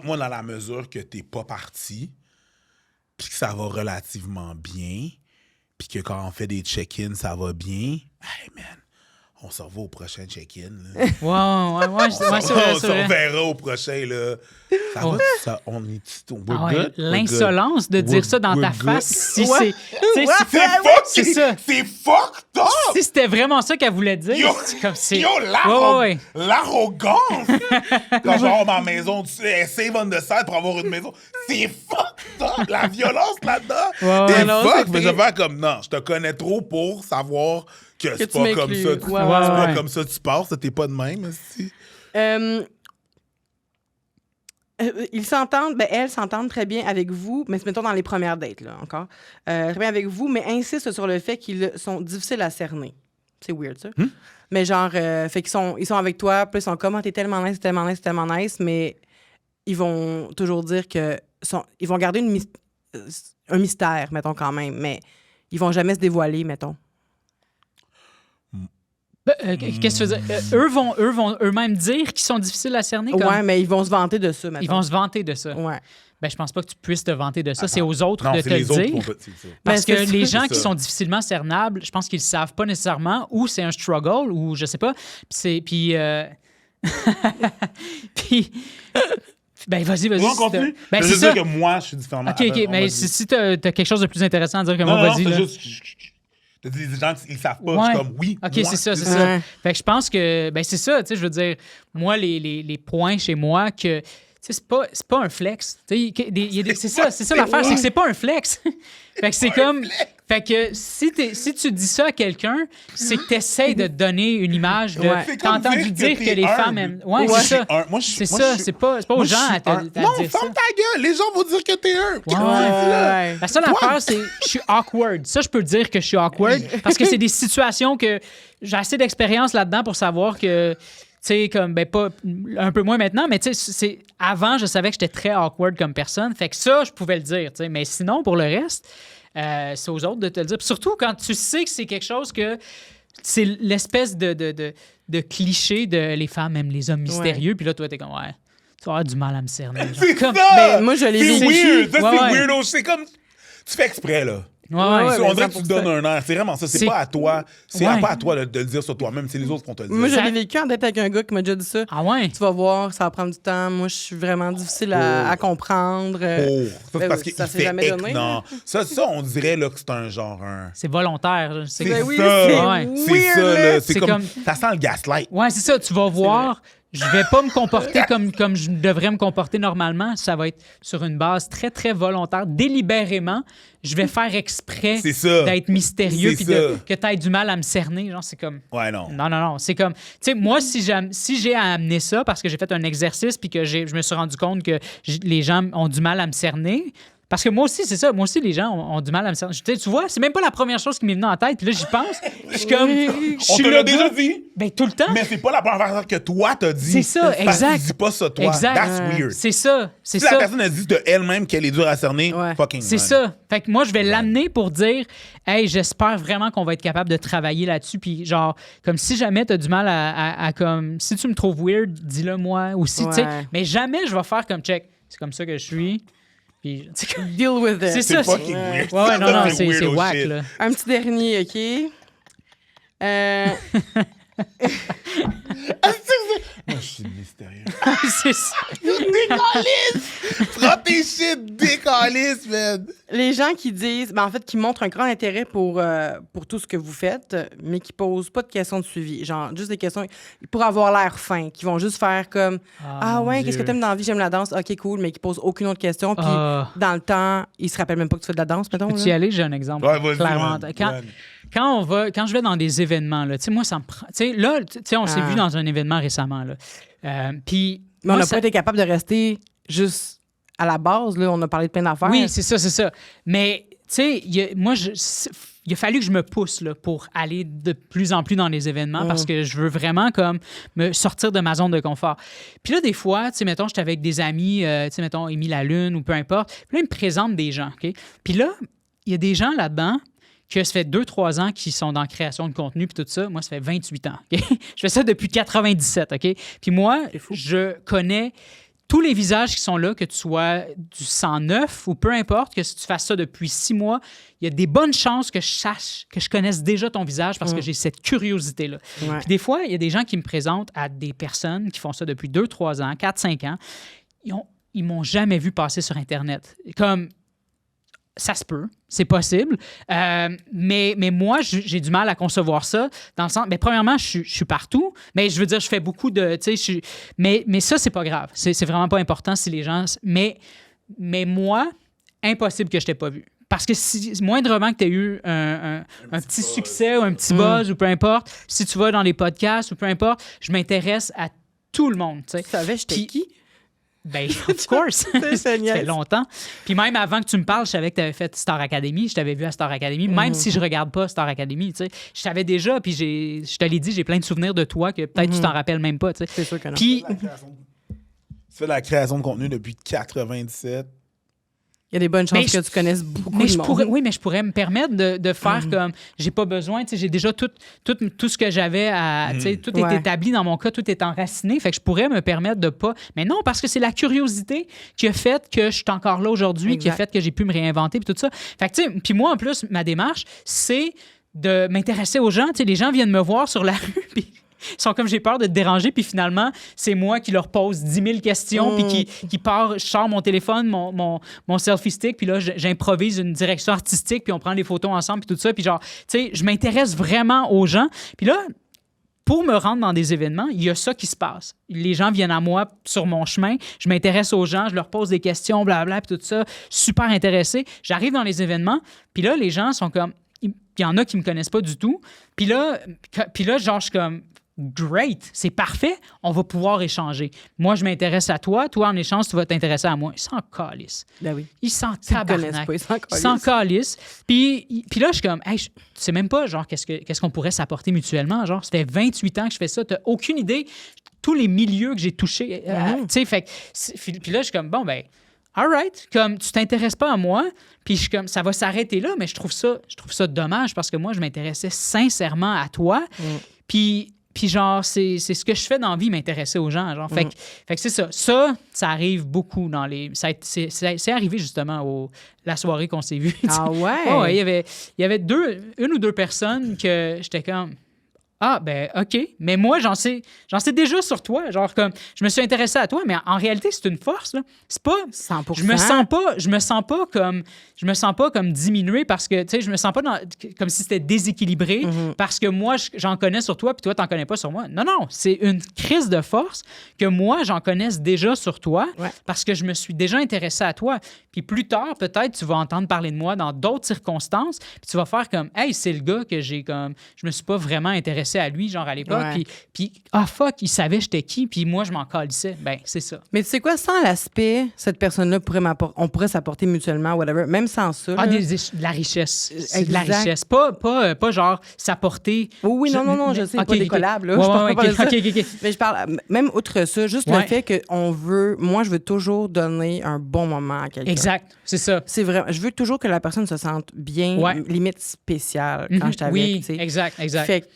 Moi, dans la mesure que t'es pas parti, puis que ça va relativement bien, puis que quand on fait des check-ins, ça va bien, hey man, on se revoit au prochain check-in. Là. On verra au prochain. Là. Ça va, ça, on est good. L'insolence de dire ça dans ta face, si c'est... C'est fucked up! Si c'était vraiment ça qu'elle voulait dire, l'arrogance! Quand je vais avoir ma maison, tu sais, save on the side pour avoir une maison, c'est fucked up! La violence là-dedans! Mais je vais faire comme, non, je te connais trop pour savoir que c'est pas comme ça. C'est pas comme ça tu passes, t'es pas de même. Ils s'entendent, elles s'entendent très bien avec vous, mais mettons dans les premières dates, là, encore. Très bien avec vous, mais insistent sur le fait qu'ils sont difficiles à cerner. C'est weird, ça. Mais genre, fait qu'ils ils sont avec toi, puis ils sont comme, t'es tellement nice, tellement nice, tellement nice, mais ils vont toujours dire que... ils vont garder un mystère, mettons, quand même, mais ils vont jamais se dévoiler, mettons. Qu'est-ce que tu veux dire? Eux vont eux-mêmes dire qu'ils sont difficiles à cerner? Ouais, mais ils vont se vanter de ça, mettons. Ils vont se vanter de ça. Ouais. Ben, je pense pas que tu puisses te vanter de ça. C'est aux autres de te les le autres dire. Parce que les gens qui sont difficilement cernables, je pense qu'ils le savent pas nécessairement, ou c'est un struggle, ou je sais pas. Puis ben, vas-y. On continue? Ben, je veux dire que moi, je suis différemment. OK, mais si t'as quelque chose de plus intéressant à dire que moi, vas-y. Non, c'est juste... Des gens qui ne savent pas. Ouais. C'est comme, oui, OK, moi, c'est ça. Ouais. Fait que je pense que... Ben, c'est ça, tu sais, je veux dire, moi, les points chez moi que... Tu sais, c'est pas un flex. C'est ça l'affaire, c'est que c'est pas un flex. Fait que c'est comme... Fait que si tu dis ça à quelqu'un, c'est que t'essayes de te donner une image de... Ouais. T'as entendu dire que les femmes aiment... Ouais, c'est ça. C'est ça, c'est pas aux gens à te dire non, ça. ferme ta gueule! Les gens vont dire que t'es un. Ouais. La seule affaire, c'est je suis awkward. Ça, je peux dire que je suis awkward parce que c'est des situations que j'ai assez d'expérience là-dedans pour savoir que, tu sais, comme, ben, pas un peu moins maintenant, mais tu sais, avant, je savais que j'étais très awkward comme personne. Fait que ça, je pouvais le dire, tu sais. Mais sinon, pour le reste, c'est aux autres de te le dire. Puis surtout quand tu sais que c'est quelque chose que c'est l'espèce de cliché de les femmes aiment les hommes mystérieux. Puis là, toi, t'es comme, ouais, tu vas avoir du mal à me cerner. C'est Comme, ça! Ben, moi, je l'ai C'est vécu. weird! Ça, Ouais, c'est weirdo. C'est comme... Tu fais exprès, là. Ouais, On dirait que tu 100%. te donnes un air. C'est vraiment ça. C'est C'est- pas à toi. C'est Ouais. pas à toi de le dire sur toi-même. C'est les autres qui vont te le dire. Moi, je Ça- l'ai vécu en d'être avec un gars qui m'a déjà dit ça. Ah ouais? Tu vas voir, ça va prendre du temps. Moi, je suis vraiment difficile à comprendre. Oh, ça, c'est Ben parce oui, qu'il ça s'est fait jamais donné, non. Ça, on dirait là, que c'est un genre... C'est volontaire. là. C'est Ben oui, ça. c'est Ouais. C'est weird, ça, là. là. C'est C'est comme... comme- Ça sent le gaslight. Ouais, c'est ça. Tu vas voir, je vais pas me comporter comme je devrais me comporter normalement. Ça va être sur une base très, très volontaire. Délibérément, je vais faire exprès C'est ça. d'être mystérieux C'est puis ça. que tu aies du mal à me cerner. Genre, c'est comme... Ouais, non. Non. C'est comme... Tu sais, moi, si j'ai à amener ça parce que j'ai fait un exercice puis que je me suis rendu compte que les gens ont du mal à me cerner... Parce que moi aussi, c'est ça. Moi aussi, les gens ont du mal à me cerner. Tu vois, c'est même pas la première chose qui m'est venue en tête. Puis là, j'y pense. Je suis comme... On suis te le l'a déjà gars- dit. Ben, tout le temps. Mais c'est pas la première fois que toi t'as dit. C'est ça, Parce que exact. tu dis pas ça, toi. Exact. That's weird. C'est ça. C'est Si la ça. personne a dit de elle-même qu'elle est dure à cerner, Ouais. fucking C'est run. ça. Fait que moi, je vais l'amener pour dire, hey, j'espère vraiment qu'on va être capable de travailler là-dessus. Puis, genre, comme si jamais t'as du mal à comme, si tu me trouves weird, dis-le moi. Ou si, tu sais, Ouais. mais jamais je vais faire comme check. C'est comme ça que je suis. Puis, tu sais, Deal with it. c'est C'est ça. fucking weird. Ouais, non, Ça, c'est weirdo whack, shit. là. Un petit dernier, OK? Moi, je suis mystérieux. C'est ça. Décalisse! Prends tes shit, décalisse, man! Les gens qui disent, en fait, qui montrent un grand intérêt pour tout ce que vous faites, mais qui posent pas de questions de suivi. Genre, juste des questions pour avoir l'air fin, qui vont juste faire comme Ah mon ouais, Dieu. qu'est-ce que t'aimes dans la vie? J'aime la danse. OK, cool, mais qui posent aucune autre question. Puis Ah. dans le temps, ils se rappellent même pas que tu fais de la danse, mettons. Peux-tu y là. aller? J'ai un exemple. Ouais, vas-y, Clairement. man. Quand je vais dans des événements, là, tu sais, moi, ça me prend. Tu sais, là, tu sais, on s'est Ah. vu dans un événement récemment, là. Puis. Mais on moi, n'a ça- pas été capable de rester juste à la base. Là, on a parlé de plein d'affaires. Oui, c'est ça. Mais, tu sais, il a fallu que je me pousse là, pour aller de plus en plus dans les événements parce que je veux vraiment comme me sortir de ma zone de confort. Puis là, des fois, tu sais, mettons, j'étais avec des amis, tu sais, mettons, Émile Lalune ou peu importe. Puis là, ils me présentent des gens, OK? Puis là, il y a des gens là-dedans que ça fait 2-3 ans qu'ils sont dans la création de contenu puis tout ça. Moi, ça fait 28 ans, OK? Je fais ça depuis 97, OK? Puis moi, je connais tous les visages qui sont là, que tu sois du 109 ou peu importe, que si tu fasses ça depuis 6 mois, il y a des bonnes chances que je sache, que je connaisse déjà ton visage parce que j'ai cette curiosité-là. Ouais. Puis des fois, il y a des gens qui me présentent à des personnes qui font ça depuis 2-3 ans, 4-5 ans. Ils m'ont jamais vu passer sur Internet. Comme, ça se peut, c'est possible. Mais moi, j'ai du mal à concevoir ça dans le sens... Mais premièrement, je suis partout, mais je veux dire, je fais beaucoup de... Tu sais, mais ça, c'est pas grave. C'est vraiment pas important si les gens... Mais moi, impossible que je t'ai pas vu. Parce que si moindrement que tu aies eu un petit succès ou un petit buzz ou peu importe, si tu vas dans les podcasts ou peu importe, je m'intéresse à tout le monde. Tu sais. Tu savais, j'étais Puis- qui? Ben, of course. Ça fait longtemps. Puis même avant que tu me parles, je savais que tu avais fait Star Academy. Je t'avais vu à Star Academy. Même si je regarde pas Star Academy, tu sais, je savais déjà. Puis je te l'ai dit, j'ai plein de souvenirs de toi que peut-être tu t'en rappelles même pas. Tu sais. C'est sûr que non. Puis, Tu fais la création de contenu depuis 97. Il y a des bonnes chances que tu connaisses beaucoup de monde. Oui, mais je pourrais me permettre de faire comme... J'ai pas besoin, tu sais, j'ai déjà tout ce que j'avais à... Tu sais, tout est établi dans mon cas, tout est enraciné, fait que je pourrais me permettre de pas... Mais non, parce que c'est la curiosité qui a fait que je suis encore là aujourd'hui, qui a fait que j'ai pu me réinventer, puis tout ça. Fait que, tu sais, puis moi, en plus, ma démarche, c'est de m'intéresser aux gens. Tu sais, les gens viennent me voir sur la rue, puis... Ils sont comme j'ai peur de te déranger, puis finalement, c'est moi qui leur pose 10 000 questions, puis qui part, je sors mon téléphone, mon selfie stick, puis là, j'improvise une direction artistique, puis on prend des photos ensemble, puis tout ça. Puis genre, tu sais, je m'intéresse vraiment aux gens. Puis là, pour me rendre dans des événements, il y a ça qui se passe. Les gens viennent à moi sur mon chemin, je m'intéresse aux gens, je leur pose des questions, blablabla, puis tout ça, super intéressé. J'arrive dans les événements, puis là, les gens sont comme... Il y en a qui me connaissent pas du tout. Puis là genre, je suis comme... Great, c'est parfait, on va pouvoir échanger. Moi, je m'intéresse à toi, toi, en échange, tu vas t'intéresser à moi. Ils s'en calissent. Ben oui. Ils s'en tabarnak. Ils s'en calissent. Puis là, je suis comme, hey, tu sais même pas, genre, qu'est-ce qu'on pourrait s'apporter mutuellement. Genre, ça fait 28 ans que je fais ça, t'as aucune idée tous les milieux que j'ai touchés. Tu sais, fait puis là, je suis comme, bon, ben, all right, comme tu t'intéresses pas à moi, puis je suis comme, ça va s'arrêter là, mais je trouve ça dommage parce que moi, je m'intéressais sincèrement à toi. Puis genre, c'est ce que je fais dans la vie, m'intéresser aux gens. Genre. Fait que c'est ça. Ça arrive beaucoup dans les... C'est arrivé justement la soirée qu'on s'est vu. Ah ouais? Oh, il y avait une ou deux personnes que j'étais comme... Ah, ben, OK. Mais moi, j'en sais déjà sur toi. Genre, comme, je me suis intéressé à toi, mais en réalité, c'est une force, là. C'est pas... 100%. Je me sens pas comme diminué parce que, tu sais, je me sens pas comme si c'était déséquilibré parce que moi, j'en connais sur toi puis toi, t'en connais pas sur moi. Non, c'est une crise de force que moi, j'en connaisse déjà sur toi parce que je me suis déjà intéressé à toi. Puis plus tard, peut-être, tu vas entendre parler de moi dans d'autres circonstances puis tu vas faire comme, hey, c'est le gars que j'ai comme... Je me suis pas vraiment intéressé à lui, genre à l'époque. Puis fuck, il savait j'étais qui, puis moi, je m'en calissais. Ben, c'est ça. Mais tu sais quoi, sans l'aspect, cette personne-là on pourrait s'apporter mutuellement, whatever, même sans ça. De la richesse. C'est de la richesse. Pas genre s'apporter. Oui, non, je sais, pas des collabs, là. OK. Mais je parle, même outre ça, juste le fait qu'on veut, moi, je veux toujours donner un bon moment à quelqu'un. Exact, c'est ça. C'est vrai, je veux toujours que la personne se sente bien, limite spéciale quand je t'avais. Oui, exact. Fait que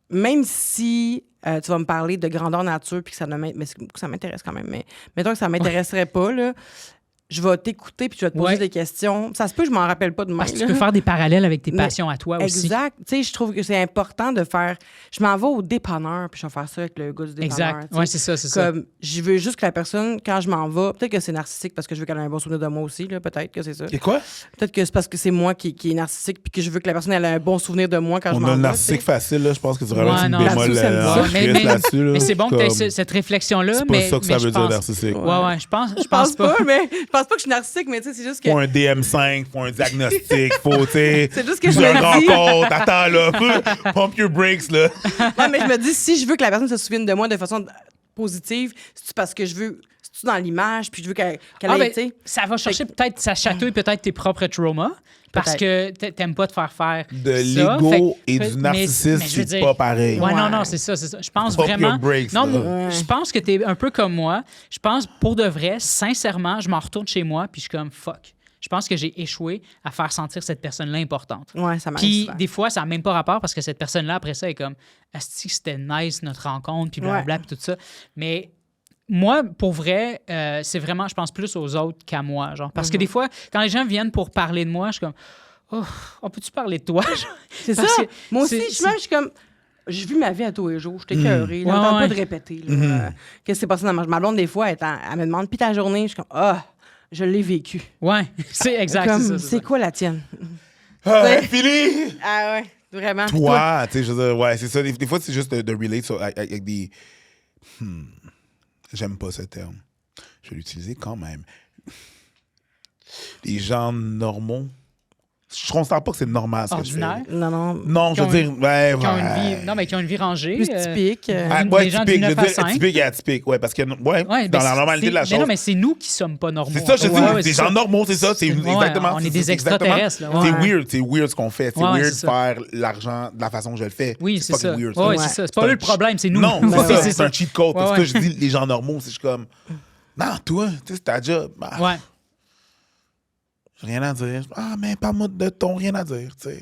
même si tu vas me parler de grandeur nature puis que ça m'intéresse quand même, mais mettons que ça m'intéresserait pas, là, je vais t'écouter puis je vais te poser des questions. Ça se peut que je m'en rappelle pas de même. Parce que tu peux faire des parallèles avec tes passions à toi aussi. Exact. Tu sais, je trouve que c'est important de faire... Je m'en vais au dépanneur puis je vais faire ça avec le gars du dépanneur. Exact. Oui, c'est ça. Je veux juste que la personne, quand je m'en vais, peut-être que c'est narcissique parce que je veux qu'elle ait un bon souvenir de moi aussi, là, peut-être que c'est ça. Et quoi? Peut-être que c'est parce que c'est moi qui est narcissique puis que je veux que la personne ait un bon souvenir de moi quand je m'en vais. On a le narcissique facile, là. Je pense que tu ramasses une bémol là-dessus. Mais c'est bon que tu aies cette réflexion-là. C'est pas ça que ça veut dire narcissique. Ouais, je pense pas. Mais je pense pas que je suis narcissique, mais tu sais, c'est juste que... Faut un DM5, faut un diagnostic, faut, tu sais... C'est juste que je me dis... rencontre, attends, là, pump your brakes, là. Non, mais je me dis, si je veux que la personne se souvienne de moi de façon positive, c'est parce que je veux... C'est-tu dans l'image, puis je veux qu'elle ait, tu sais... Ça va chercher peut-être, ça chatouille peut-être tes propres traumas, parce que t'aimes pas te faire de l'ego et du narcissisme, c'est pas pareil. Ouais, non, c'est ça. Je pense vraiment... Je pense que t'es un peu comme moi. Je pense, pour de vrai, sincèrement, je m'en retourne chez moi, puis je suis comme, fuck. Je pense que j'ai échoué à faire sentir cette personne-là importante. Ouais, ça m'arrive. Puis des fois, ça n'a même pas rapport parce que cette personne-là, après ça, est comme, asti, c'était nice notre rencontre, puis blablabla, puis tout ça. Mais moi, pour vrai, c'est vraiment, je pense plus aux autres qu'à moi. Genre. Parce que des fois, quand les gens viennent pour parler de moi, je suis comme, oh, on peut-tu parler de toi? C'est ça. Moi aussi, je suis comme... J'ai vu ma vie à tous les jours. Je t'ai écœurée. On n'entend pas de répéter. Qu'est-ce qui s'est passé dans ma blonde, des fois, elle me demande, puis ta journée, je suis comme, je l'ai vécu. Ouais, c'est exact. C'est quoi la tienne? Fini! Ah ouais, vraiment. Toi, tu sais, je veux dire, ouais, c'est ça. Des fois, c'est juste de relate avec des... J'aime pas ce terme. Je vais l'utiliser quand même. Les gens normaux, je considère pas que c'est normal, ce que je fais. Ordinaire? Non, je veux dire... Qui ont une vie rangée. Plus typique. Des gens du 9 à 5. Typique et atypique, ouais, parce que, dans la normalité de la chose... Mais non, mais c'est nous qui sommes pas normaux. C'est ça, je dis, des gens normaux, c'est ça, c'est exactement... On est des extraterrestres, là. C'est weird ce qu'on fait. C'est weird de faire l'argent de la façon que je le fais. Oui, c'est ça. Weird, oui, c'est ça. C'est pas eux le problème, c'est nous. Non, c'est un cheat code. Parce que je dis les gens normaux, c'est comme... Non, toi, tu sais, c'est ta job. Ouais. J'ai rien à dire. Ah, mais parle-moi de ton rien à dire, tu sais.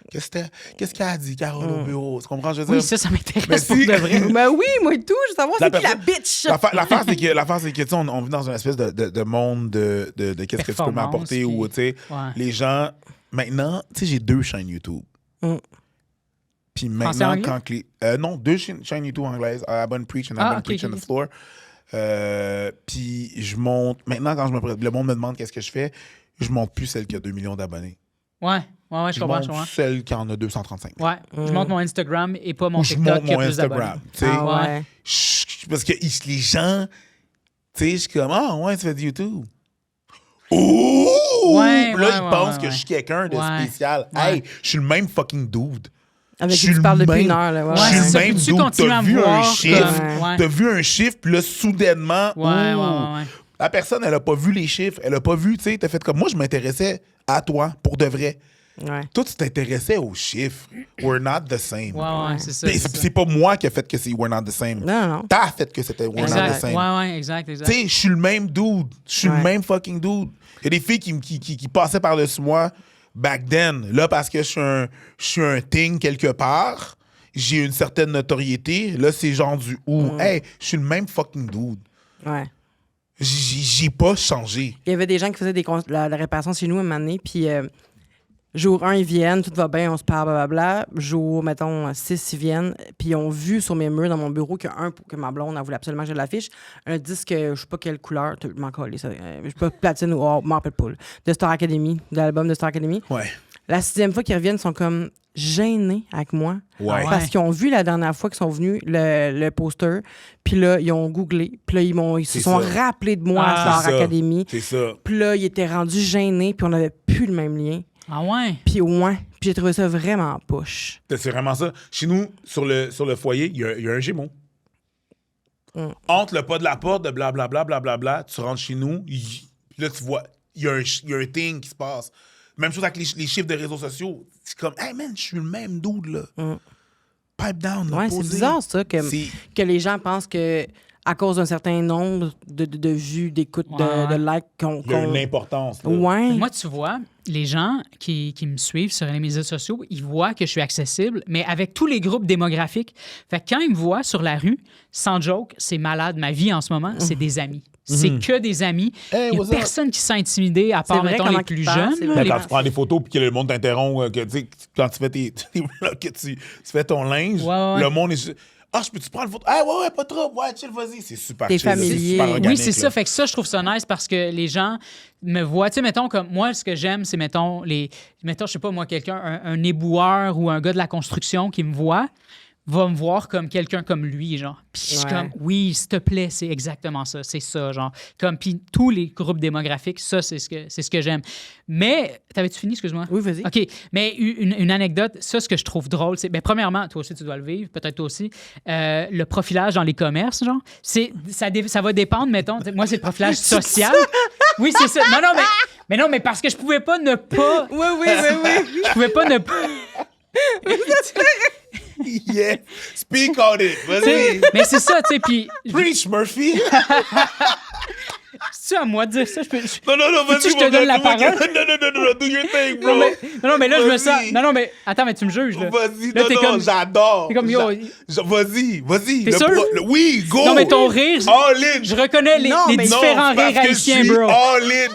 Qu'est-ce qu'elle a dit, Carole, au bureau? Tu comprends, je veux dire? Oui, ça m'intéresse pour de vrai. Ben oui, moi et tout, je veux savoir c'est qui la bitch. L'affaire, c'est que, tu sais, on vit dans une espèce de monde de qu'est-ce que tu peux m'apporter ou, tu sais, les gens... Maintenant, tu sais, j'ai 2 chaînes YouTube. Puis maintenant, non, 2 chaînes YouTube anglaises. I've Preach and I've Preach on the Floor. Puis je monte... Maintenant, quand le monde me demande qu'est-ce que je fais, je monte plus celle qui a 2 millions d'abonnés. Ouais, je comprends. Je monte celle qui en a 235. Ouais, je monte mon Instagram et pas mon TikTok qui a plus d'abonnés. Parce que les gens, tu sais, je suis comme, tu fais de YouTube. Ouh! Là, ils pensent que je suis quelqu'un de spécial. Hey, je suis le même fucking dude. Avec qui tu parles depuis une heure. Là. Je suis le même dude. T'as vu un chiffre. T'as vu un chiffre, puis là, soudainement, la personne, elle a pas vu les chiffres. Elle a pas vu, tu sais, t'as fait comme moi, je m'intéressais à toi, pour de vrai. Toi, tu t'intéressais aux chiffres. We're not the same. C'est ça. C'est pas moi qui a fait que c'est we're not the same. Non. T'as fait que c'était we're not the same. Exact. Tu sais, je suis le même dude. Je suis le même fucking dude. Il y a des filles qui passaient par-dessus moi back then. Là, parce que je suis un thing quelque part, j'ai une certaine notoriété. Là, c'est genre du hey, je suis le même fucking dude. Ouais. J'ai pas changé. Il y avait des gens qui faisaient la réparation chez nous à un moment donné, puis jour 1, ils viennent, tout va bien, on se parle, blablabla. Jour, mettons, 6, ils viennent, puis ils ont vu sur mes murs dans mon bureau que ma blonde, elle voulait absolument que je l'affiche, un disque, je sais pas quelle couleur, je m'en colle, je sais pas, platine ou m'en rappelle pas, de Star Academy, de l'album de Star Academy. Ouais. La 6e fois qu'ils reviennent, ils sont comme gênés avec moi. Ouais. Parce qu'ils ont vu la dernière fois qu'ils sont venus le poster, puis là, ils ont googlé, puis là, ils se sont rappelés de moi à Star Academy. C'est ça. Puis là, ils étaient rendus gênés, puis on n'avait plus le même lien. Ah ouais? Puis j'ai trouvé ça vraiment push. C'est vraiment ça. Chez nous, sur le foyer, il y a un Gémeaux. Entre le pas de la porte, de blablabla, tu rentres chez nous, puis là, tu vois, il y a un thing qui se passe. Même chose avec les chiffres de réseaux sociaux. C'est comme, hey man, je suis le même dude, là. Pipe down, là. Ouais, c'est bizarre, ça, que les gens pensent que à cause d'un certain nombre de vues, d'écoutes, de likes il y a une importance. Là. Ouais. Moi, tu vois, les gens qui me suivent sur les médias sociaux, ils voient que je suis accessible, mais avec tous les groupes démographiques. Fait que quand ils me voient sur la rue, sans joke, c'est malade. Ma vie en ce moment, c'est des amis. C'est que des amis. Il n'y a personne qui s'est intimidé, à part, mettons, les plus jeunes. Quand tu prends des photos puis que le monde t'interrompt, quand tu fais que tu fais ton linge, le monde est... je peux-tu prendre une photo? Ouais, pas trop. Ouais, chill, vas-y. C'est super chill. T'es familier. C'est super oui, c'est ça. Fait que ça, je trouve ça nice parce que les gens me voient. Tu sais, mettons, comme moi, ce que j'aime, c'est, mettons, je sais pas, moi, quelqu'un, un éboueur ou un gars de la construction qui me voit, va me voir comme quelqu'un comme lui, genre. Puis je suis comme, oui, s'il te plaît, c'est exactement ça, c'est ça, genre. Comme, puis tous les groupes démographiques, ça, c'est ce que j'aime. Mais, t'avais-tu fini, excuse-moi? Oui, vas-y. OK, mais une anecdote, ça, ce que je trouve drôle, c'est, premièrement, toi aussi, tu dois le vivre, peut-être toi aussi, le profilage dans les commerces, genre, ça va dépendre, mettons, moi, c'est le profilage social. Oui, c'est ça. Non, mais parce que je pouvais pas ne pas... Oui. Je pouvais pas ne pas... Yeah. Speak on it. Vas-y. Mais c'est ça, tu sais, puis... Preach, Murphy. C'est-tu à moi de dire ça? Non, vas-y. Je te donne la parole? Non, do your thing, bro. Non, mais là, je me sens... Non, mais attends, mais tu me juges, là. Vas-y, là, j'adore. T'es comme, yo... Vas-y. T'es sûr? Oui, go. Non, mais ton rire... All in. Je reconnais les différents rires haïtiens, bro.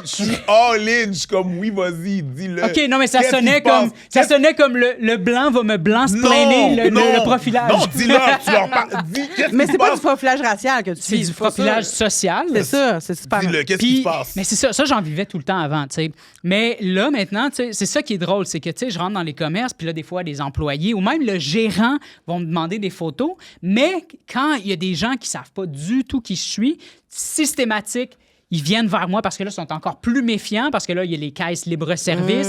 Je suis all in. Je suis comme, oui, vas-y, dis-le. OK, non, mais ça sonnait comme le blanc va me blanc-splainer le profilage. Non, dis-leur, tu leur parles. Mais c'est pas du profilage racial que tu fais. C'est du profilage social. C'est ça, c'est super. Dis-le, qu'est-ce qui se passe? Mais c'est ça j'en vivais tout le temps avant, tu sais. Mais là, maintenant, tu sais, c'est ça qui est drôle, c'est que, tu sais, je rentre dans les commerces, puis là, des fois, des employés ou même le gérant vont me demander des photos, mais quand il y a des gens qui savent pas du tout qui je suis, systématique, ils viennent vers moi parce que là, ils sont encore plus méfiants parce que là, il y a les caisses libre-service,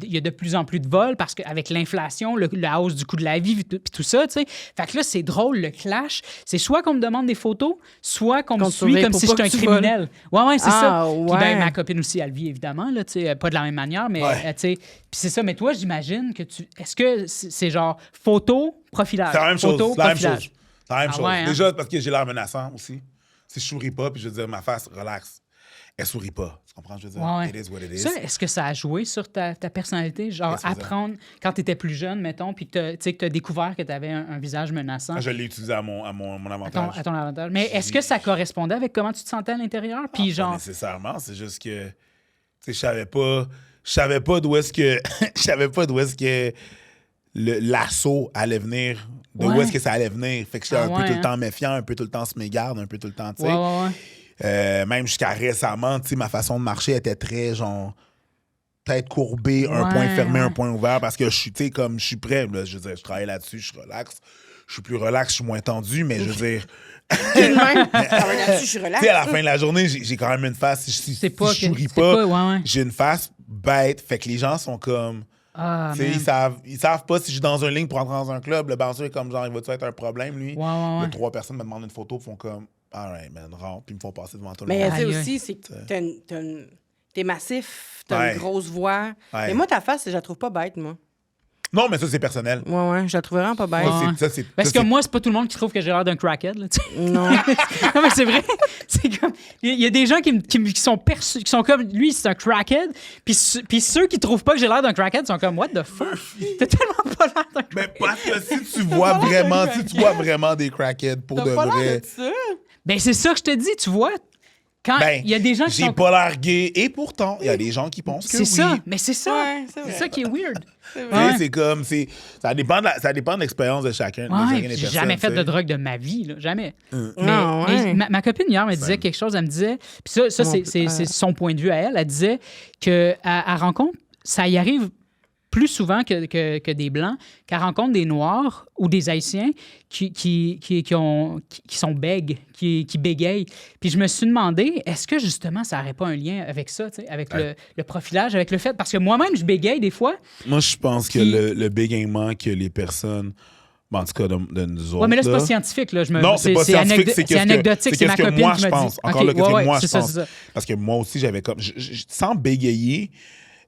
il y a de plus en plus de vols parce qu'avec l'inflation, la hausse du coût de la vie, puis tout ça, tu sais. Fait que là, c'est drôle, le clash. C'est soit qu'on me demande des photos, soit qu'on me suit comme si j'étais un criminel. Ouais, c'est ça. Ouais. Puis ben, ma copine aussi, elle vit évidemment, là, tu sais, pas de la même manière, mais tu sais. Puis c'est ça. Mais toi, j'imagine que est-ce que c'est genre photo, profilage? C'est la même chose. C'est la même chose. C'est la même chose. Ouais, hein? Déjà, parce que j'ai l'air menaçant aussi. Si je souris pas, puis je veux dire, ma face, relax. Elle sourit pas. Tu comprends? Je veux dire, ouais. it is what it is. Ça, est-ce que ça a joué sur ta personnalité? Genre, apprendre, quand tu étais plus jeune, mettons, puis que tu as découvert que tu avais un visage menaçant. Je l'ai utilisé à mon avantage. À ton avantage. Mais est-ce que ça correspondait avec comment tu te sentais à l'intérieur? Puis genre... Pas nécessairement. C'est juste que, tu sais, je savais pas d'où est-ce que, je savais pas d'où est-ce que l'assaut allait venir, où est-ce que ça allait venir. Fait que j'étais un peu tout le temps méfiant, un peu tout le temps se mégarde, un peu tout le temps, tu sais. Même jusqu'à récemment, tu sais, ma façon de marcher était très, genre, tête courbée, un point fermé, un point ouvert, parce que je suis, tu sais, comme, je suis prêt. Là, je veux dire, je travaille là-dessus, je suis relax. Je suis plus relax, je suis moins tendu, mais je veux dire... là-dessus, je suis relax. Tu sais, à la fin de la journée, j'ai quand même une face. Si je souris pas, j'ai une face bête. Fait que les gens sont comme... ils savent pas si je suis dans une ligne pour entrer dans un club. Le bouncer est comme genre, il va-tu être un problème, lui? Les 3 personnes me demandent une photo, font comme, all right, man, rentre, puis ils me font passer devant tout le monde. Mais tu sais aussi, c'est que t'es massif, t'as une grosse voix. Mais moi, ta face, je la trouve pas bête, moi. Non, mais ça, c'est personnel. Ouais, je la trouve vraiment pas bête. Parce que moi, c'est pas tout le monde qui trouve que j'ai l'air d'un crackhead. Là, non. Non, mais c'est vrai. C'est comme... Il y a des gens qui sont perçus, qui sont comme, lui, c'est un crackhead. Puis ceux qui trouvent pas que j'ai l'air d'un crackhead sont comme, what the fuck? T'as tellement pas l'air d'un crackhead. Mais parce que si tu vois vraiment des crackheads pour de vrai... Ben, c'est ça que je te dis, tu vois. Quand il y a des gens qui j'ai pas l'air gay, et pourtant, il y a des gens qui pensent que oui. C'est ça, mais c'est ça. C'est ça qui est weird. C'est comme, ça dépend de l'expérience de chacun. J'ai jamais fait de drogue de ma vie, là, jamais. Mais ma copine hier me disait quelque chose, elle me disait, puis ça c'est son point de vue à elle, elle disait qu'elle rencontre, ça y arrive plus souvent que des Blancs, qu'elle rencontre des Noirs ou des Haïtiens qui sont bègues, qui bégayent. Puis je me suis demandé, est-ce que justement, ça n'aurait pas un lien avec ça, avec le profilage, avec le fait... Parce que moi-même, je bégaye des fois. Moi, je pense que le bégaiement que les personnes... En tout cas, de nous autres. Oui, mais là, c'est pas scientifique. Là. Non, c'est pas scientifique. C'est anecdotique. C'est ma copine moi, qui m'a dit. Pense. Encore là, que moi, je pense. Ça. Parce que moi aussi, j'avais comme... Sans bégayer...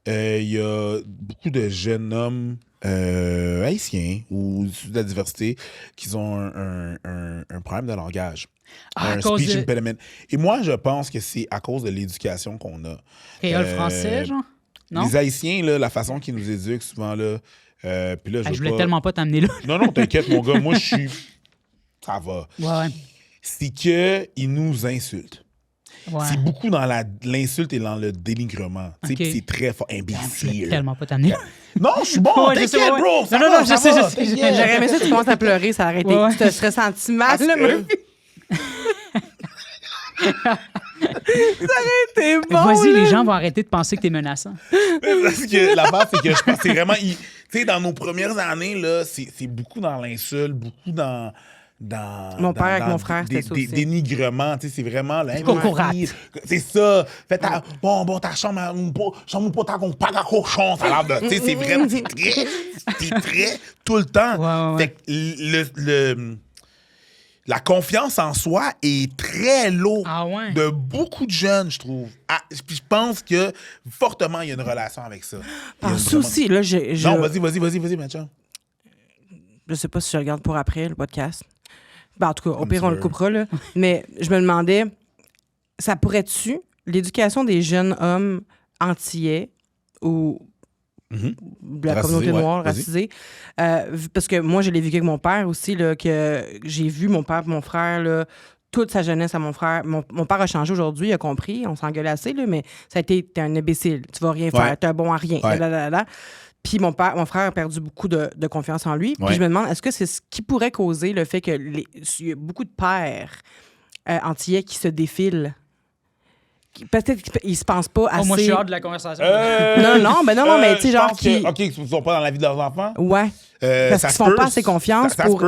Il y a beaucoup de jeunes hommes haïtiens ou de la diversité qui ont un problème de langage. Un speech impediment. Et moi, je pense que c'est à cause de l'éducation qu'on a. Créole français, genre? Non? Les Haïtiens, là, la façon qu'ils nous éduquent, souvent, là... puis là, je voulais tellement pas t'amener là. Non, t'inquiète, mon gars. Moi, je suis... Ça va. Ouais. C'est qu'ils nous insultent. Ouais. C'est beaucoup dans l'insulte et dans le dénigrement. Okay. C'est très fort. Imbécile. Je tellement pas t'amener. Non, je suis bon. T'inquiète, bro. Non, je sais. J'aurais aimé ça que tu commences à pleurer, ça aurait été... Tu te serais senti mal, là, ça aurait été bon. Vas-y, les gens vont arrêter de penser que t'es menaçant. Parce que la base, c'est que je pense que c'est vraiment... Tu sais, dans nos premières années, là, c'est beaucoup dans l'insulte, beaucoup dans mon père avec mon frère, c'était ça aussi. Dénigrement, tu sais, c'est vraiment... C'est ça. Fait ta chambre pas ta qu'on pas à cochon, ça a l'air de... Tu sais, c'est vraiment... C'est très... Tout le temps. Ouais. Fait que la confiance en soi est très lourde de beaucoup de jeunes, je trouve. Puis je pense que fortement, il y a une relation avec ça. Pense aussi, là, Non, vas-y, Mathieu. Je sais pas si je regarde pour après, le podcast. Ben, en tout cas, au pire, on le coupera, là. Mais je me demandais, ça pourrait-tu, l'éducation des jeunes hommes antillais ou de la communauté noire, racisée, parce que moi, je l'ai vécu avec mon père aussi, là, que j'ai vu mon père et mon frère, là, toute sa jeunesse à mon frère. Mon père a changé aujourd'hui, il a compris, on s'engueulait assez, là, mais ça a été, t'es un imbécile, tu vas rien faire, t'es un bon à rien, Puis mon frère a perdu beaucoup de confiance en lui. Puis je me demande, est-ce que c'est ce qui pourrait causer le fait qu'il y a beaucoup de pères antillais qui se défilent, peut-être qu'ils se pensent pas assez. Moi, je suis hâte de la conversation. Non, mais tu sais, genre qui. OK, ils ne sont pas dans la vie de leurs enfants? Ouais. Parce qu'ils ne font pas assez confiance pour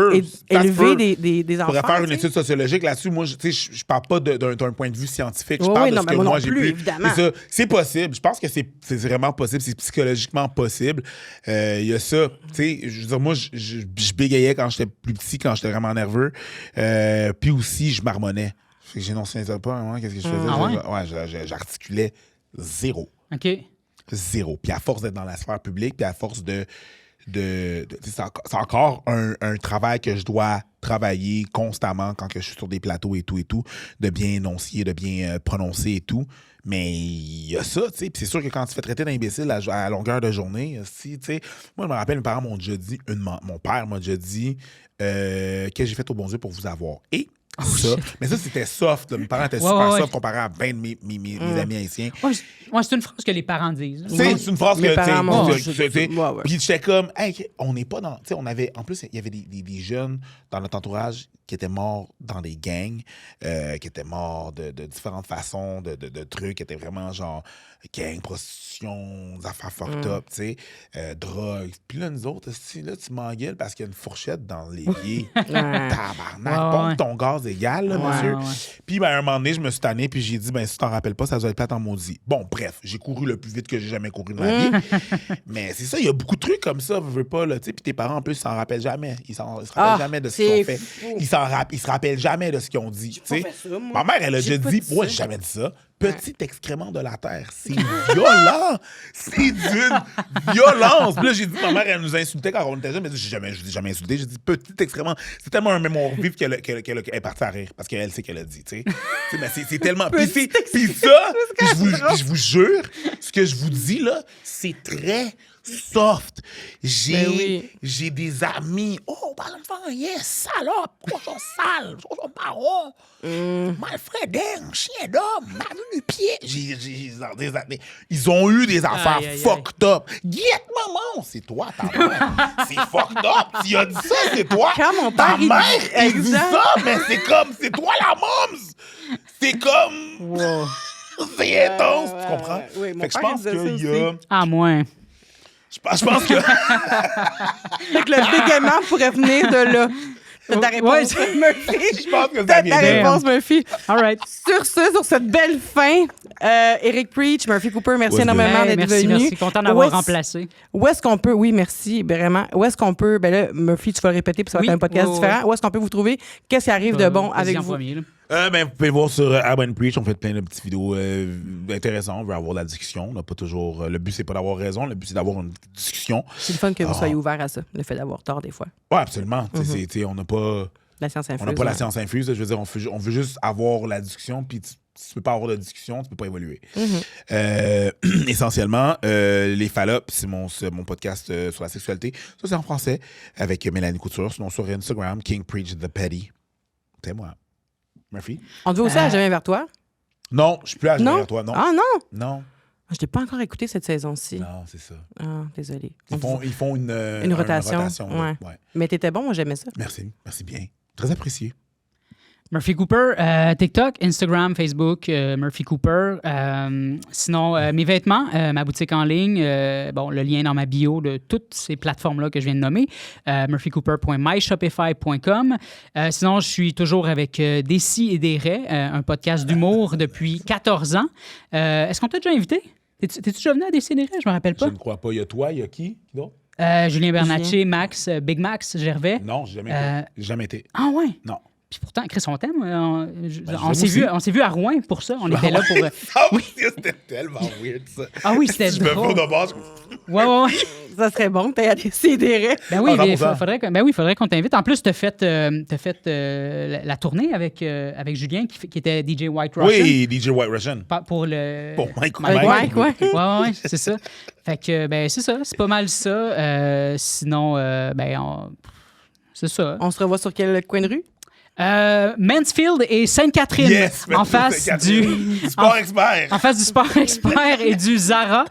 élever des enfants. Pour faire une étude sociologique là-dessus, moi, je ne parle pas d'un point de vue scientifique. Je Oui, parle de non, ce mais que moi moi non j'ai plus, pu. évidemment. C'est possible. Je pense que c'est vraiment possible. C'est psychologiquement possible. Il y a ça. Tu sais, je veux dire, moi, je bégayais quand j'étais plus petit, quand j'étais vraiment nerveux. Puis aussi, je marmonnais. J'énonçais pas, hein, qu'est-ce que je faisais? J'articulais zéro. OK. Zéro. Puis à force d'être dans la sphère publique, puis à force c'est encore un travail que je dois travailler constamment quand que je suis sur des plateaux et tout, de bien énoncier, de bien prononcer et tout. Mais il y a ça, tu sais. Puis c'est sûr que quand tu fais traiter d'imbécile à longueur de journée, tu sais, moi, je me rappelle, mes parents m'ont déjà dit, mon père m'a déjà dit, que j'ai fait au bon Dieu pour vous avoir. Et mais ça, c'était soft. Là. Mes parents étaient super soft comparé à 20 de mes amis haïtiens. C'est une phrase que les parents disent. C'est une phrase que... Puis j'étais comme, hey, on n'est pas dans... Tu sais, on avait... En plus, il y avait des jeunes dans notre entourage qui étaient morts dans des gangs, qui étaient morts de différentes façons, de trucs, qui étaient vraiment genre gang, prostitution, des affaires fucked up, tu sais, drogue. Puis là, nous autres, là, tu m'engueules parce qu'il y a une fourchette dans l'évier. Tabarnak, pompe ton gaz égal, là, monsieur. Puis, ben, à un moment donné, je me suis tanné, puis j'ai dit, ben, si tu t'en rappelles pas, ça doit être plate en maudit. Bon, bref, j'ai couru le plus vite que j'ai jamais couru de ma vie. Mais c'est ça, il y a beaucoup de trucs comme ça, veux pas, là, tu sais. Puis tes parents, en plus, ils s'en rappellent jamais. Ils se rappellent jamais de ce qu'ils ont fait. Ils se rappellent jamais de ce qu'ils ont dit, tu sais. Ma mère, elle a déjà dit, moi, j'ai jamais dit ça. Petit excrément de la terre. C'est violent. C'est d'une violence. Puis là, j'ai dit, ma mère, elle nous insultait quand on était jeunes. Mais je l'ai jamais insulté. J'ai dit, petit excrément. C'est tellement un mémoire vif qu'elle est partie à rire. Parce qu'elle sait qu'elle a dit, tu sais. Mais c'est tellement... Puis ça, je vous jure, ce que je vous dis, là, c'est très... soft. J'ai des amis. Oh, par exemple, yes, salope, cochon sale, cochon marron, malfredin, chien d'homme, m'a vu du pied. Ils ont eu des affaires fucked up. Guette, maman, c'est toi, ta mère. C'est fucked up. Tu as dit ça, c'est toi. Quand mon ta père, mère, il dit ça, mais c'est comme, c'est toi la moms. C'est comme... Wow. C'est intense, tu comprends? Oui, fait que je pense qu'il y a... Ah, moins. Je pense que... Fait que le bégaiement pourrait venir de là. C'est ta réponse, Murphy. Je pense que ça vient ta réponse, Murphy. All right. Sur cette belle fin, Eric Preach, Murphy Cooper, merci énormément d'être venu. Merci, content d'avoir remplacé. Où est-ce qu'on peut... Oui, merci, vraiment. Où est-ce qu'on peut... Ben là, Murphy, tu vas le répéter, puis ça va être un podcast différent. Où est-ce qu'on peut vous trouver? Qu'est-ce qui arrive de bon avec vous? Ben, vous pouvez le voir sur Urban Preach. On fait plein de petites vidéos intéressantes. On veut avoir la discussion. On n'a pas toujours... le but, c'est pas d'avoir raison. Le but, c'est d'avoir une discussion. C'est le fun que vous soyez ouvert à ça, le fait d'avoir tort des fois. Oui, absolument. On n'a pas... La science infuse. On n'a pas la science infuse. Je veux dire, on veut juste avoir la discussion. Puis si tu peux pas avoir de discussion, tu peux pas évoluer. Essentiellement, les Fallops, c'est mon podcast sur la sexualité. Ça, c'est en français avec Mélanie Couture. Sinon, sur Instagram, King Preach the Petty. C'est moi. Murphy? On te veut aussi à Jamais vers toi? Non, je suis plus à Jamais vers toi, non. Ah non? Non. Je t'ai pas encore écouté cette saison-ci. Non, c'est ça. Ah, désolé. Ils font une rotation. Ouais. Mais t'étais bon, moi j'aimais ça. Merci bien. Très apprécié. Murphy Cooper, TikTok, Instagram, Facebook, Murphy Cooper. Sinon, mes vêtements, ma boutique en ligne, le lien dans ma bio de toutes ces plateformes-là que je viens de nommer, murphycooper.myshopify.com. Sinon, je suis toujours avec Des Si et des Raies, un podcast d'humour depuis 14 ans. Est-ce qu'on t'a déjà invité? T'es-tu déjà venu à Des Si et des Raies? Je me rappelle pas. Je ne crois pas. Il y a toi, il y a qui? Non? Julien Bernatchez, Max, Big Max Gervais. Non, j'ai jamais été. Ah ouais? Non. Puis pourtant, Chris, on t'aime. On s'est vu à Rouen pour ça. On était là pour... Oui, c'était tellement weird, ça. Ah oui, c'était drôle. Je me fous de base. Ouais. Ça serait bon que tu aies à décider. Ben oui, il faudrait qu'on t'invite. En plus, t'as fait la tournée avec Julien qui était DJ White Russian. Oui, DJ White Russian. Pour Mike, ouais, c'est ça. Fait que, c'est ça. C'est pas mal ça. Sinon, c'est ça. On se revoit sur quel coin de rue? Mansfield et Sainte-Catherine, en face du Sport Expert. En face du Sport Expert et du Zara.